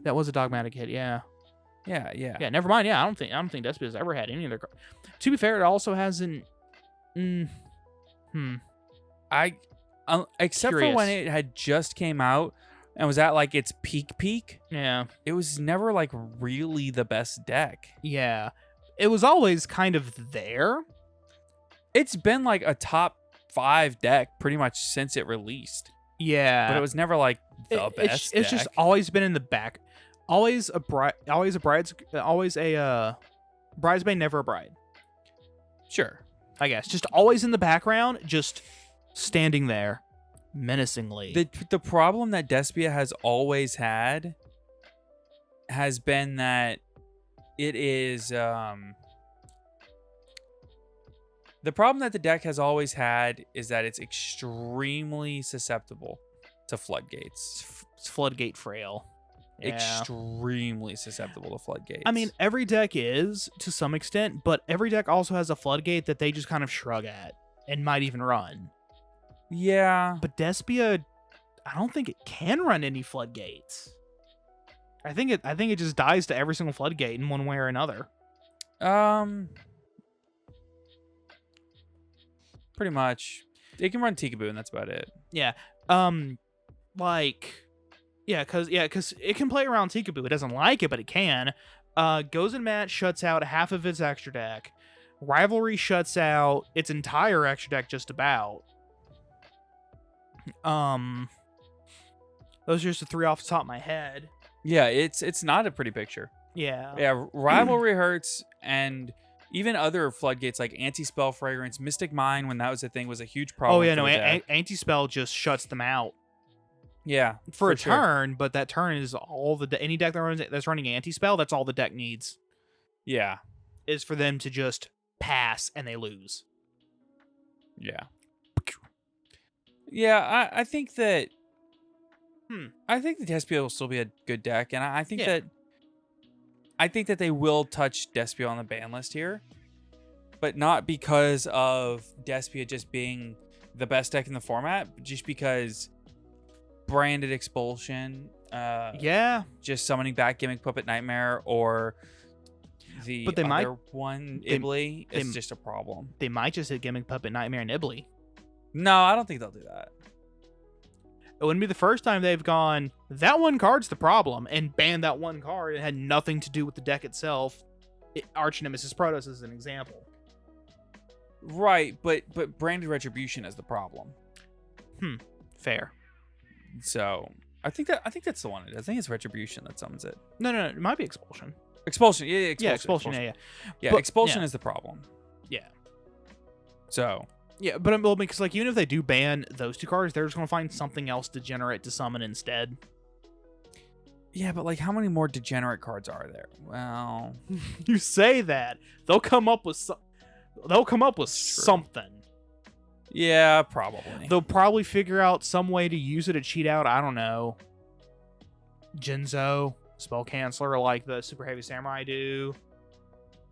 That was a dogmatic hit, yeah. Yeah. Yeah, never mind. Yeah, I don't think Despia's ever had any other. To be fair, it also hasn't. Except for Curious. when it had just came out and was at like its peak, Yeah, it was never like really the best deck. yeah. It was always kind of there. It's been like a top 5 deck pretty much since it released, Yeah, but it was never like the best. It's just deck. always been in the back. Always a bridesmaid, never a bride. Sure. I guess just always in the background, just standing there menacingly. The problem that Despia has always had has been that it is the problem that the deck has always had is that it's extremely susceptible to floodgates. It's floodgate frail. Yeah. Extremely susceptible to floodgates. I mean, every deck is to some extent, but every deck also has a floodgate that they just kind of shrug at and might even run. yeah. But Despia, I don't think it can run any floodgates. I think it just dies to every single floodgate in one way or another. Pretty much. It can run Tikaboo and that's about it. Yeah. Because it can play around Tikaboo. It doesn't like it, but it can. Goes in match, shuts out half of its extra deck. Rivalry shuts out its entire extra deck just about. Those are just the 3 off the top of my head. Yeah, it's not a pretty picture. Yeah. Yeah, Rivalry hurts, and even other floodgates like Anti-Spell Fragrance, Mystic Mine, when that was a thing, was a huge problem. Oh yeah, for no, the deck. Anti-Spell just shuts them out Yeah, for a sure. turn, but that turn is all any deck that's running Anti-Spell, that's all the deck needs, Yeah, is for them to just pass and they lose. yeah. Yeah, I think that I think the Despia will still be a good deck, and I think that they will touch Despia on the ban list here, but not because of Despia just being the best deck in the format, but just because branded Expulsion, just summoning back Gimmick Puppet Nightmare, or the But they other might- one, they- Ibly, they- is just a problem. They might just hit Gimmick Puppet Nightmare and Ibly. No, I don't think they'll do that. It wouldn't be the first time they've gone, that one card's the problem, and banned that one card. It had nothing to do with the deck itself. Arch Nemesis Protoss is an example. Right, but branded Retribution is the problem. Fair. So I think that's the one. I think it's Retribution that summons it. No, it might be Expulsion. Expulsion, yeah, Expulsion. Yeah. Yeah, But- Expulsion yeah. is the problem. Yeah. So Yeah, but because like even if they do ban those 2 cards, they're just gonna find something else to generate to summon instead. Yeah, but like, how many more degenerate cards are there? Well, You say that. They'll come up with something. yeah, probably. They'll probably figure out some way to use it to cheat out, I don't know, Jinzo, Spell Canceller, like the Super Heavy Samurai do.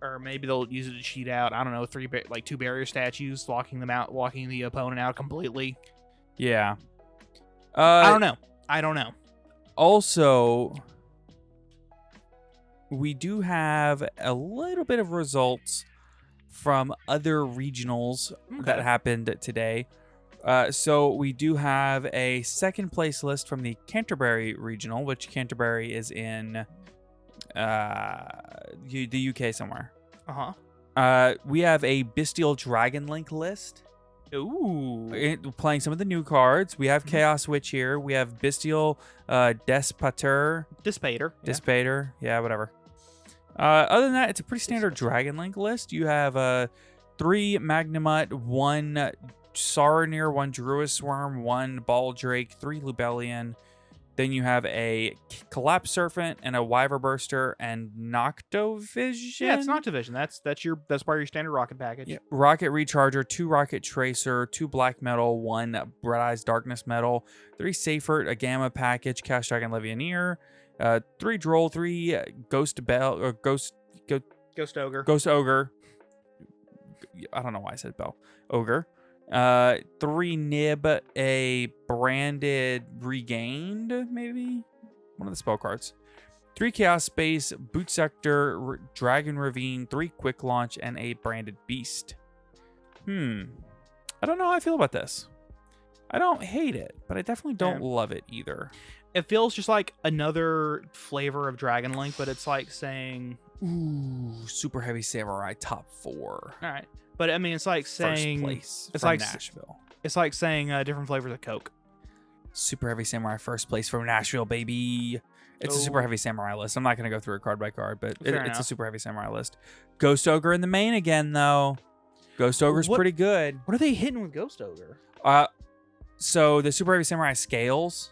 Or maybe they'll use it to cheat out, I don't know, 2 barrier statues, locking the opponent out completely. Yeah. I don't know. Also, we do have a little bit of results from other regionals that happened today. So we do have a second place list from the Canterbury regional, which Canterbury is in the UK somewhere. We have a Bestial Dragon Link list. Ooh. Playing some of the new cards. We have Chaos Witch here. We have Bestial Despater. Dispater. Yeah, whatever. Other than that, it's a pretty standard Dragon Link list. You have 3 Magnemite, 1 Saronir, 1 Druisworm, 1 Baldrake, 3 Lubellion. Then you have a Collapse Serpent and a Wyverburster and Noctovision. Yeah, it's Noctovision. That's part of your standard rocket package. Yeah. Rocket Recharger, 2 Rocket Tracer, 2 Black Metal, 1 Bright Eyes Darkness Metal, 3 Seifert, a Gamma package, Cast Dragon Levianeer, 3 Droll, 3 Ghost Bell or Ghost Ogre. I don't know why I said Bell. Ogre. 3 Nib, a Branded Regained, maybe? One of the spell cards. 3 Chaos Space, Boot Sector, Dragon Ravine, 3 Quick Launch, and a Branded Beast. I don't know how I feel about this. I don't hate it, but I definitely don't love it either. It feels just like another flavor of Dragon Link, but it's like saying, ooh, Super Heavy Samurai top 4. All right. But I mean, it's like saying, first place it's from like Nashville. It's like saying different flavors of Coke. Super Heavy Samurai first place from Nashville, baby. It's a Super Heavy Samurai list. I'm not going to go through it card by card, but it's a Super Heavy Samurai list. Ghost Ogre in the main again, though. Ghost Ogre's pretty good. What are they hitting with Ghost Ogre? So the Super Heavy Samurai scales,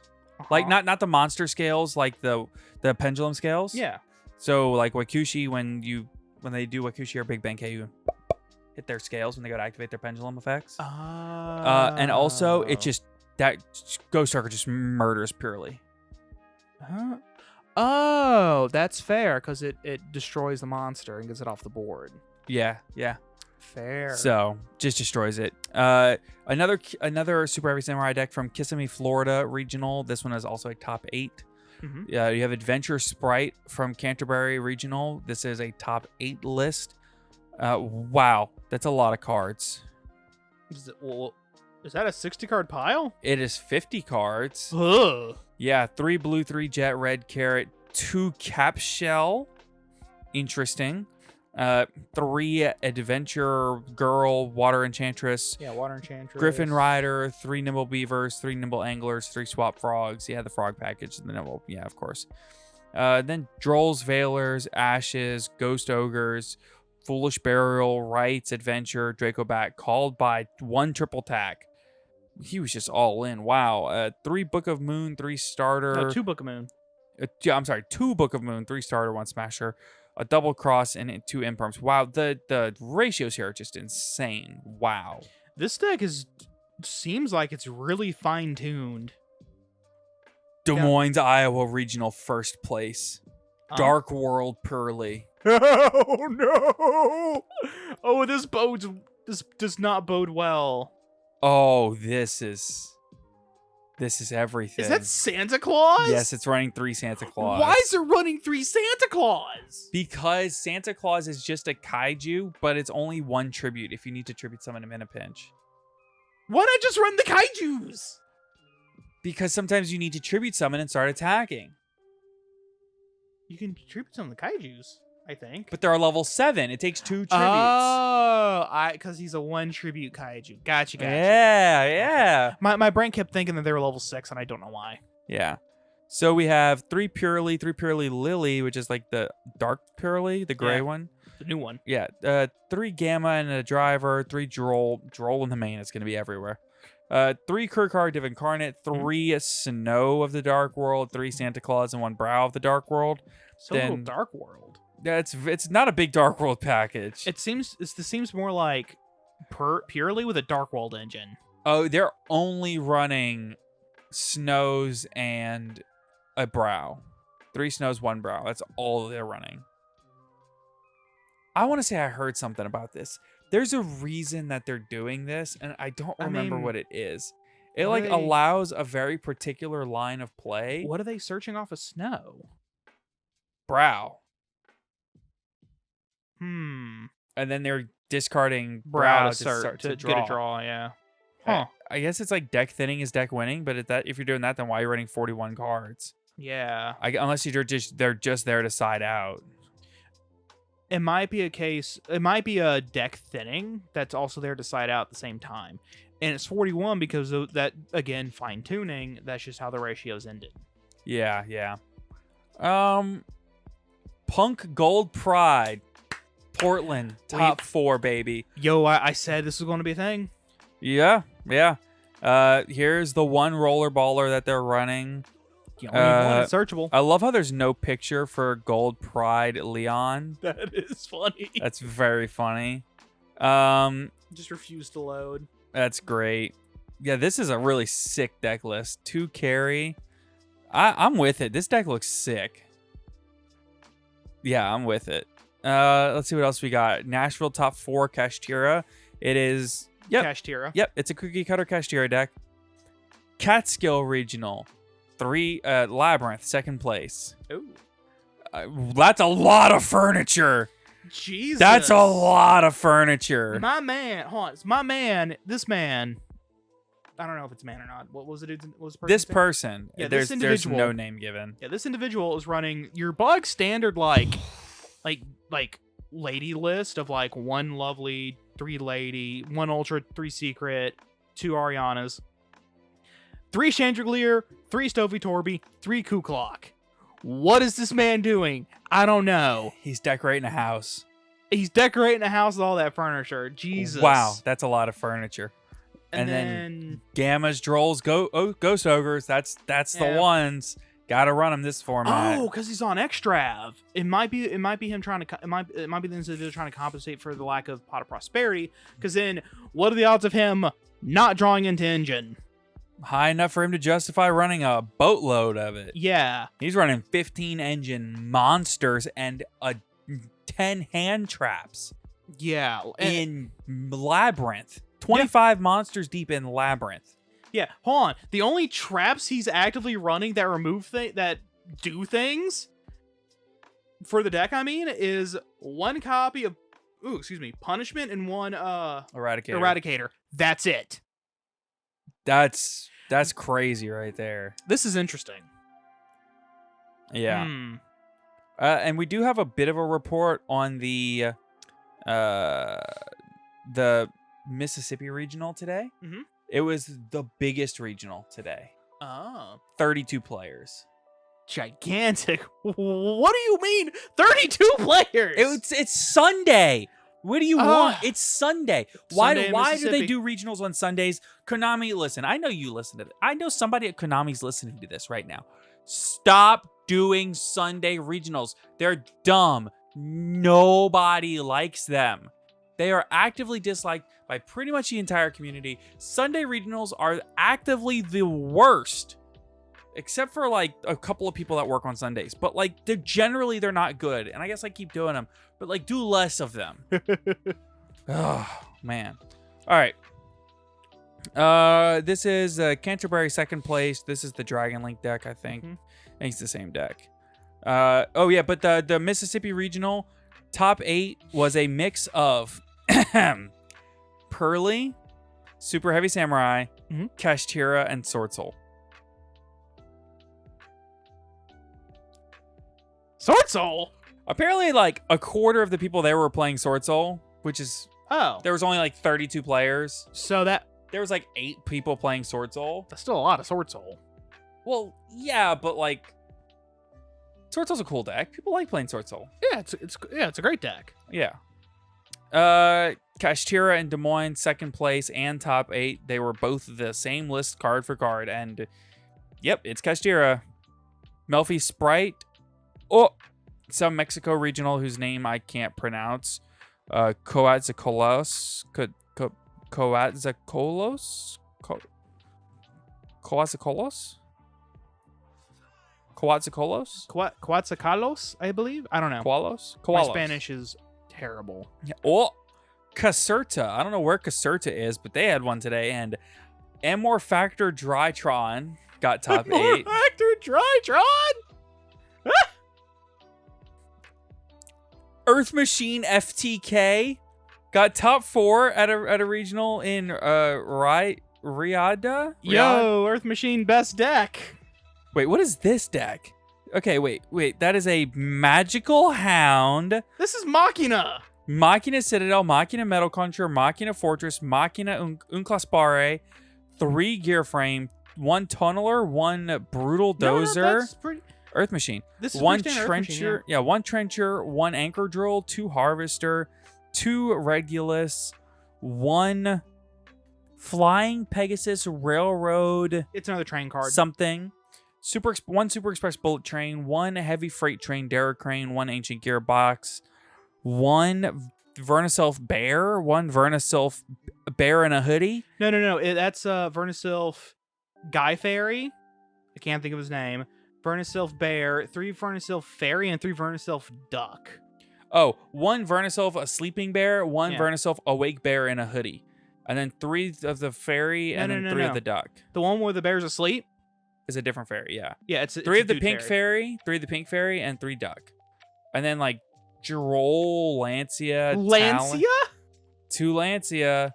like not the monster scales, like the pendulum scales. Yeah. So like Wakushi, when they do Wakushi or Big Benkei, you hit their scales when they go to activate their pendulum effects. And also, that Ghost Ogre just murders purely. Oh, that's fair, because it destroys the monster and gets it off the board. Yeah. Fair. So, just destroys it. Another Super Heavy Samurai deck from Kissimmee, Florida regional. This one is also a top 8. You have Adventure Sprite from Canterbury regional. This is a top 8 list. Wow, that's a lot of cards. Is that a 60-card pile? It is 50 cards. Ugh. Yeah, 3 blue, 3 jet, red carrot, 2 cap shell. Interesting. 3 adventure girl, water enchantress. Yeah, water enchantress. Griffin rider, 3 nimble beavers, 3 nimble anglers, 3 swap frogs. Yeah, the frog package, the nimble. Yeah, of course. Then drolls, veilers, ashes, ghost ogres, foolish burial, rites, adventure, Dracobat, called by 1 triple tack. He was just all in. Wow. 3 Book of Moon, 3 starter. No, 2 Book of Moon. I'm sorry, 2 Book of Moon, 3 starter, 1 smasher, a double cross, and 2 imperms. Wow, the ratios here are just insane. Wow. This deck seems like it's really fine-tuned. Des Moines, Iowa regional first place. Dark World Pearly. Oh no! Oh, this does not bode well. Oh, this is everything. Is that Santa Claus? Yes, it's running 3 Santa Claus. Why is it running 3 Santa Claus? Because Santa Claus is just a kaiju, but it's only 1 tribute if you need to tribute summon him in a pinch. Why not just run the kaijus? Because sometimes you need to tribute summon and start attacking. You can tribute some of the kaijus, I think. But they're level 7. It takes 2 tributes. Oh, because he's a 1 tribute kaiju. Gotcha. Yeah. My brain kept thinking that they were level 6, and I don't know why. Yeah. So we have 3 Purely, 3 Purely Lily, which is like the dark Purely, the gray one. The new one. Yeah. 3 Gamma and a driver, 3 Droll. Droll in the main is going to be everywhere. 3 Kurkar Div Incarnate, 3 Snow of the Dark World, 3 Santa Claus, and 1 Brow of the Dark World. So little Then- Dark World. Yeah, it's not a big Dark World package. This seems more like purely with a Dark World engine. Oh, they're only running Snows and a Brow. 3 Snows, 1 Brow. That's all they're running. I want to say I heard something about this. There's a reason that they're doing this, and I don't remember what it is. It what are they- allows a very particular line of play. What are they searching off of Snow? Brow. Hmm. And then they're discarding Brow Brow to start to get a draw, yeah. Huh. I guess it's like deck thinning is deck winning, but if you're doing that, then why are you running 41 cards? Yeah. Unless they're just there to side out. It might be a deck thinning that's also there to side out at the same time. And it's 41 because of that, again, fine tuning. That's just how the ratios ended. Yeah. Punk Gold Pride. Portland. Top 4, baby. Yo, I said this was going to be a thing. Yeah. Here's the one roller baller that they're running. You only need one, it's searchable. I love how there's no picture for Gold Pride Leon. That is funny. That's very funny. Just refused to load. That's great. Yeah, this is a really sick deck list. 2 carry. I'm with it. This deck looks sick. Yeah, I'm with it. Let's see what else we got. Nashville top 4 Kashtira. It is Kashtira. Yep, it's a cookie cutter Kashtira deck. Catskill Regional 3 Labyrinth 2nd place. Ooh. That's a lot of furniture. Jesus. That's a lot of furniture. My man, hold on. It's my man. This man. I don't know if it's a man or not. What was it? What was the This name? person. Yeah, there's this individual. no name given. Yeah, this individual is running your bug standard like lady list of like 1 lovely, 3 lady, 1 ultra, 3 secret, 2 Arianas, 3 Chandelier, 3 Stovey Torby, 3 Kuklok. What is this man doing? I don't know. He's decorating a house. He's decorating a house with all that furniture. Jesus. Wow, that's a lot of furniture. And then Gammas, Drolls, Ghost Ogres. That's the ones. Gotta run them this format. oh, because he's on Extrav. It might be him trying to. It might be the individual trying to compensate for the lack of Pot of Prosperity. Because then, what are the odds of him not drawing into Engine? High enough for him to justify running a boatload of it. Yeah. He's running 15 engine monsters and 10 hand traps. Yeah. In Labyrinth. 25 monsters deep in Labyrinth. Yeah. Hold on. The only traps he's actively running that remove that do things for the deck, I mean, is 1 copy of Punishment and 1 Eradicator. That's it. That's crazy right there. This is interesting. Yeah. And we do have a bit of a report on the Mississippi regional today. Mhm. It was the biggest regional today. Oh. 32 players. Gigantic. What do you mean? 32 players? It's Sunday. What do you want? It's Sunday. Sunday in Why do they Mississippi. do regionals on Sundays? Konami, listen. I know you listen to it. I know somebody at Konami's listening to this right now. Stop doing Sunday regionals. They're dumb. Nobody likes them. They are actively disliked by pretty much the entire community. Sunday regionals are actively the worst. Except for like a couple of people that work on Sundays. But like they're not good. And I guess I keep doing them. But like do less of them. Oh man. Alright. This is Canterbury 2nd place. This is the Dragon Link deck, I think. I think it's the same deck. Oh yeah, but the Mississippi regional top 8 was a mix of Pearly, Super Heavy Samurai, Kashtira, and Sword Soul. Sword Soul? Apparently, like, a quarter of the people there were playing Sword Soul, which is... Oh. There was only, like, 32 players. So There was, like, 8 people playing Sword Soul. that's still a lot of Sword Soul. Well, yeah, but, like... Sword Soul's a cool deck. People like playing Sword Soul. Yeah, it's a great deck. Yeah. Kashtira and Des Moines, second place and top 8. They were both the same list card for card. And, yep, it's Kashtira. Melfi Sprite. Oh, some Mexico regional whose name I can't pronounce. Coatzacolos. Coatzacolos? Coatzacolos? Coatzacolos? Coatzacolos, I believe. I don't know. Koalos? My Koalos. Spanish is terrible. Yeah. Oh, Caserta. I don't know where Caserta is, but they had one today. And Amor Factor Drytron got top 8. Factor Drytron. Earth Machine FTK got top 4 at a regional in Riyadh. Yo, Earth Machine best deck. Wait, what is this deck? Okay, wait. That is a Magical Hound. This is Machina. Machina Citadel, Machina Metal Conjurer, Machina Fortress, Machina Unclaspare, 3 Gear Frame, 1 Tunneler, 1 Brutal Dozer. That's pretty. Earth Machine. This is 1 pretty standard Earth Machine, Trencher. Yeah, 1 Trencher, 1 Anchor Drill, 2 Harvester, 2 Regulus, 1 Flying Pegasus Railroad. It's another train card. Something. 1 Super Express Bullet Train, 1 Heavy Freight Train Derrick Crane, 1 Ancient Gearbox, 1 Vernisylph Bear, 1 Vernisylph Bear in a Hoodie. No. That's Vernisylph Guy Fairy. I can't think of his name. Vernisylph Bear, 3 Vernisylph Fairy, and 3 Vernisylph Duck. Oh, 1 Vernisylph a Sleeping Bear, 1 Yeah. Vernisylph Awake Bear in a Hoodie. And then 3 of the Fairy, and then 3 of the Duck. The one where the bear's asleep? Is a different fairy, yeah. Yeah, it's 3 of the dude Pink Fairy, 3 of the Pink Fairy, and 3 Duck. And then like Droll, Lancia, Lancia? 2 Lancia.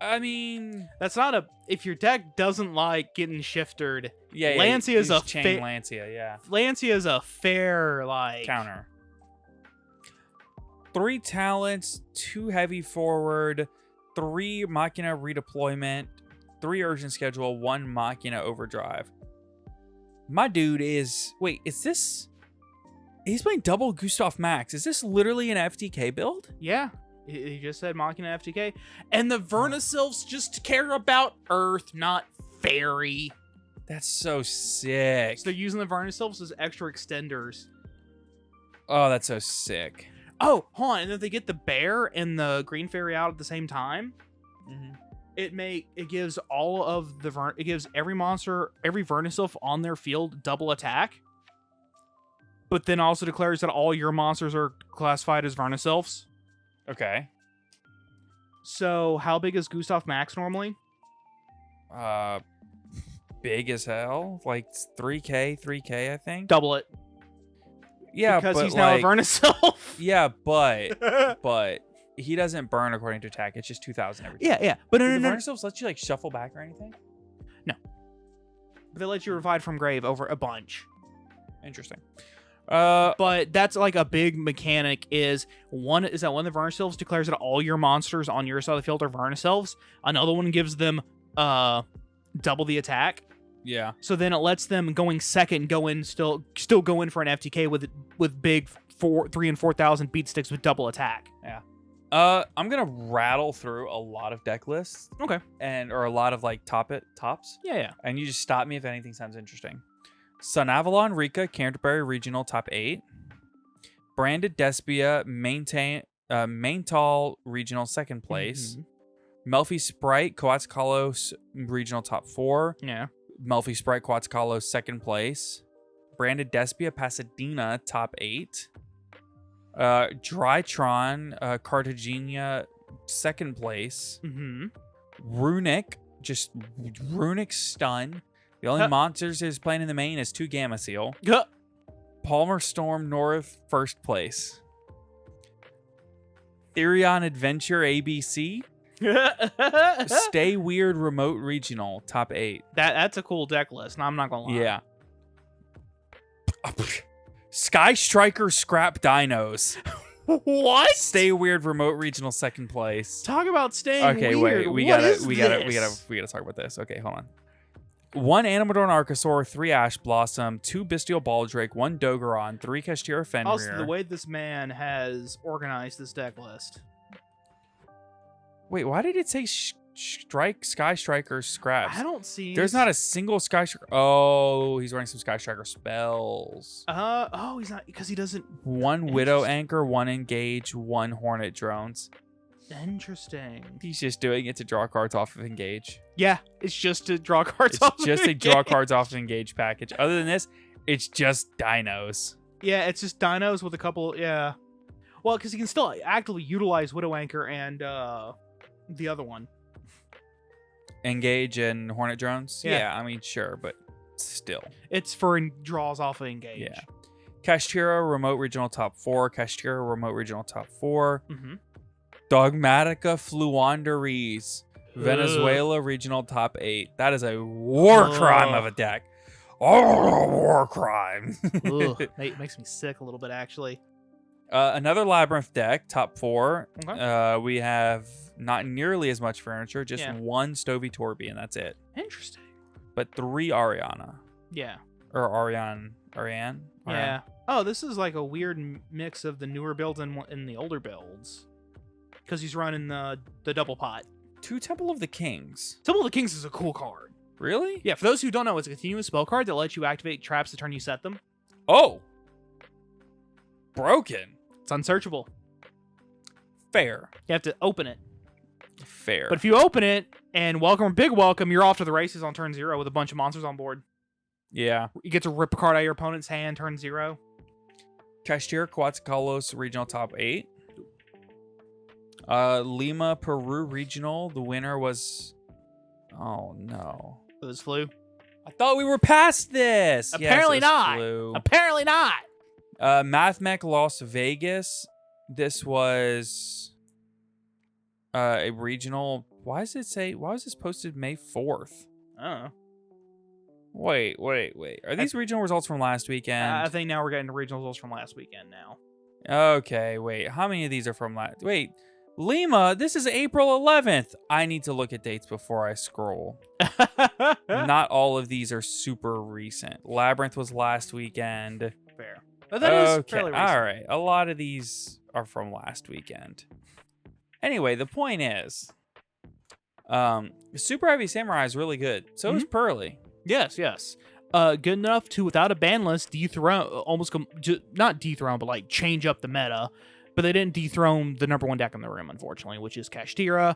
I mean, That's not a. If your deck doesn't like getting shiftered, yeah. Lancia is use a chain Lancia, yeah. Lancia is a fair like Counter. 3 talents, 2 heavy forward, 3 Machina redeployment, 3 urgent schedule, 1 Machina overdrive. My dude is... Wait, is this... He's playing double Gustav Max. Is this literally an FTK build? Yeah. He just said Machina FTK. And the Vernisylphs just care about Earth, not Fairy. That's so sick. So they're using the Vernisylphs as extra extenders. Oh, that's so sick. Oh, hold on. And if they get the bear and the green fairy out at the same time, it gives all of the it gives every monster, every Vernisylph on their field double attack. But then also declares that all your monsters are classified as Vernisylphs. Okay. So how big is Gustav Max normally? Big as hell. Like 3K, I think. Double it. Yeah, because but he's now a Vernisylph. Yeah, but he doesn't burn according to attack. It's just 2,000 every time. Yeah. But Do the no. Vernisylphs let you like shuffle back or anything? No. But they let you revive from grave over a bunch. Interesting. But that's like a big mechanic is that one of the Vernisylphs declares that all your monsters on your side of the field are Vernisylphs. Another one gives them double the attack. Yeah. So then it lets them going second go in still go in for an FTK with big 3,000 and 4,000 beat sticks with double attack. Yeah. I'm gonna rattle through a lot of deck lists. Okay. Or a lot of like tops. Yeah. And you just stop me if anything sounds interesting. Sun Avalon Rika Canterbury Regional top 8. Branded Despia Maintal Regional second place. Melfi Sprite Coatzacolos Regional top 4. Yeah. Melfi Sprite Coatzacolos second place. Branded Despia Pasadena top 8. Drytron Cartagena second place. Runic Stun. The only monsters is playing in the main is 2 Gamma Seal. Palmer Storm North first place. Therion Adventure ABC. Stay Weird Remote Regional top 8. That's a cool deck list. I'm not gonna lie. Yeah. Sky Striker Scrap Dinos. What? Stay Weird Remote Regional second place. Talk about staying Okay, weird. wait. We What gotta is this? talk about this. Okay, hold on. 1 Animadorn Archosaur, 3 Ash Blossom, 2 Bestial Baldrake, 1 Dogeron, 3 Kashtira Fenrir. Also, the way this man has organized this deck list. Wait, why did it say Sky Striker Scraps? I don't see. There's not a single Sky Striker. Oh, he's running some Sky Striker spells. Oh, he's not, because he doesn't. 1 Widow Anchor, 1 Engage, 1 Hornet Drones. Interesting. He's just doing it to draw cards off of Engage. Yeah, it's just to draw cards It's off. just of a draw Engage. cards off of Engage package. Other than this, it's just dinos. Yeah, it's just dinos with a couple. Yeah. Well, because he can still actively utilize Widow Anchor and the other one. Engage and Hornet Drones? Yeah. Yeah, I mean, sure, but still. It's for draws off of Engage. Yeah. Kashtira, Remote Regional Top 4. Kashtira, Remote Regional Top 4. Mm-hmm. Dogmatica Fluanderies. Venezuela Regional Top 8. That is a war crime of a deck. Oh, war crime. Ugh, it makes me sick a little bit, actually. Another Labyrinth deck, top 4. Okay. We have not nearly as much furniture, just Yeah. 1 Stovey Torby, and that's it. Interesting. But 3 Ariana. Yeah. Or Ariane? Yeah. Oh, this is like a weird mix of the newer builds and the older builds. Because he's running the double pot. 2 Temple of the Kings. Temple of the Kings is a cool card. Really? Yeah, for those who don't know, it's a continuous spell card that lets you activate traps the turn you set them. Oh! Broken. It's unsearchable. Fair. You have to open it. Fair. But if you open it and big welcome, you're off to the races on turn 0 with a bunch of monsters on board. Yeah. You get to rip a card out of your opponent's hand turn 0. Kashtira Coatzacoalcos Regional Top 8. Lima, Peru Regional. The winner was... Oh, no. It was flu. I thought we were past this. Apparently yes, it was not. Flu. Apparently not. MathMech Las Vegas. This was a regional. Why was this posted May 4th? I don't know. Wait. Are these regional results from last weekend? I think now we're getting to regional results from last weekend now. Okay, wait. How many of these are from last? Wait. Lima, this is April 11th. I need to look at dates before I scroll. Not all of these are super recent. Labyrinth was last weekend. Fair. But that is Okay, fairly recent. all right. A lot of these are from last weekend. Anyway, the point is, Super Heavy Samurai is really good. So is Pearly. Yes. Good enough to, without a ban list, dethrone, not dethrone, but like change up the meta. But they didn't dethrone the number 1 deck in the room, unfortunately, which is Kashtira.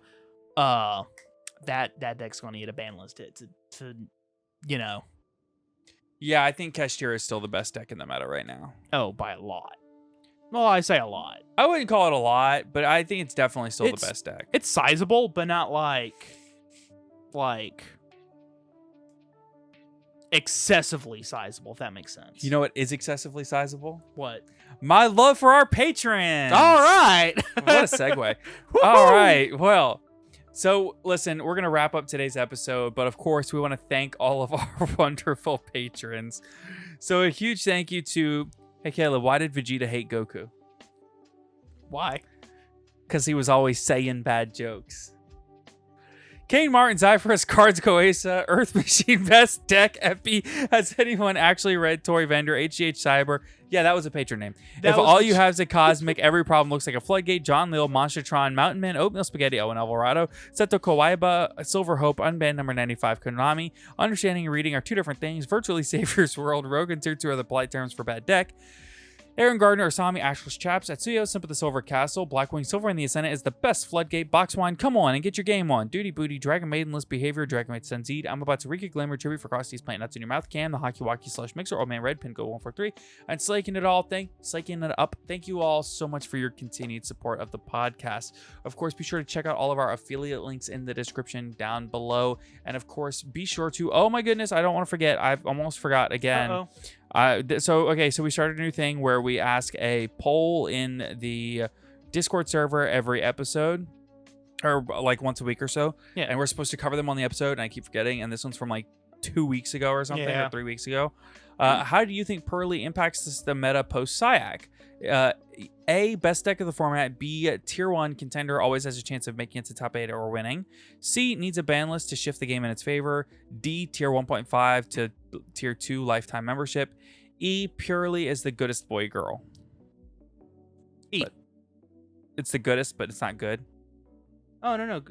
That deck's going to need a ban list to you know. Yeah, I think Kashtira is still the best deck in the meta right now. Oh, by a lot. Well, I say a lot. I wouldn't call it a lot, but I think it's definitely still the best deck. It's sizable, but not like excessively sizable, if that makes sense. You know what is excessively sizable? What? My love for our patrons. All right. What a segue. All right. Well, so listen, we're going to wrap up today's episode, but of course, we want to thank all of our wonderful patrons. So a huge thank you to, hey, Caleb, why did Vegeta hate Goku? Why? Because he was always saying bad jokes. Kane Martin, Zyphorus, Cards Coesa, Earth Machine, Best Deck, Epi. Has anyone actually read Tory Vendor, HGH Cyber? Yeah, that was a patron name. If all you have is a cosmic, every problem looks like a floodgate. John Lil, Monstertron, Mountain Man, Oatmeal Spaghetti, Owen Alvarado, Seto Kawaiba, Silver Hope, Unbanned number 95, Konami. Understanding and reading are 2 different things. Virtually Savior's World, Rogue and Tier 2 are the polite terms for bad deck. Aaron Gardner, Asami, Ashless Chaps, Atsuyo, Simp of the Silver Castle, Blackwing Silver in the Ascendant is the best floodgate. Boxwine, come on and get your game on. Duty Booty, Dragon Maidenless Behavior, Dragon Maid Sunseed, I'm about to Rika Glimmer, Tribute for Cross These Plant Nuts in Your Mouth, Cam, the Hockey Walkie / Mixer, Old Man Red, Pinko 143, and Slaking it up. Thank you all so much for your continued support of the podcast. Of course, be sure to check out all of our affiliate links in the description down below. And of course, be sure to, oh my goodness, I don't want to forget. I've almost forgot again. Uh-oh. So we started a new thing where we ask a poll in the Discord server every episode, or like once a week or so. Yeah. And we're supposed to cover them on the episode, and I keep forgetting. And this one's from like 2 weeks ago or something, Yeah. or 3 weeks ago. How do you think Pearly impacts the meta post Syac? A, best deck of the format. B, tier 1 contender always has a chance of making it to top 8 or winning. C, needs a ban list to shift the game in its favor. D, tier 1.5 to tier 2 lifetime membership. E, purely is the goodest boy girl. E. But it's the goodest, but it's not good. Oh, no.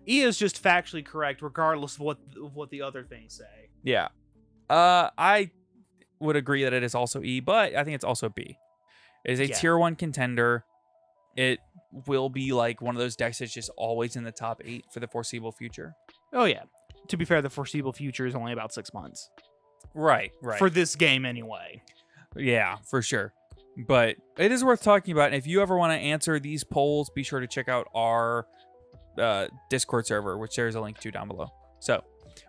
E is just factually correct, regardless of what the other things say. Yeah. I would agree that it is also E, but I think it's also B. It is a tier 1 contender. It will be like one of those decks that's just always in the top 8 for the foreseeable future. Oh, yeah. To be fair, the foreseeable future is only about 6 months. Right. For this game, anyway. Yeah, for sure. But it is worth talking about. And if you ever want to answer these polls, be sure to check out our Discord server, which there's a link to down below. So,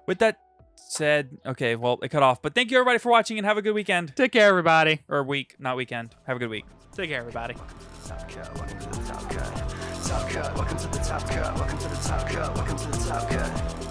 with that said, okay, well, it cut off. But thank you, everybody, for watching, and have a good weekend. Take care, everybody. Or week, not weekend. Have a good week. Take care, everybody. Top cut, welcome to the top cut. Top cut, welcome to the top cut. Welcome to the top cut. Welcome to the top cut.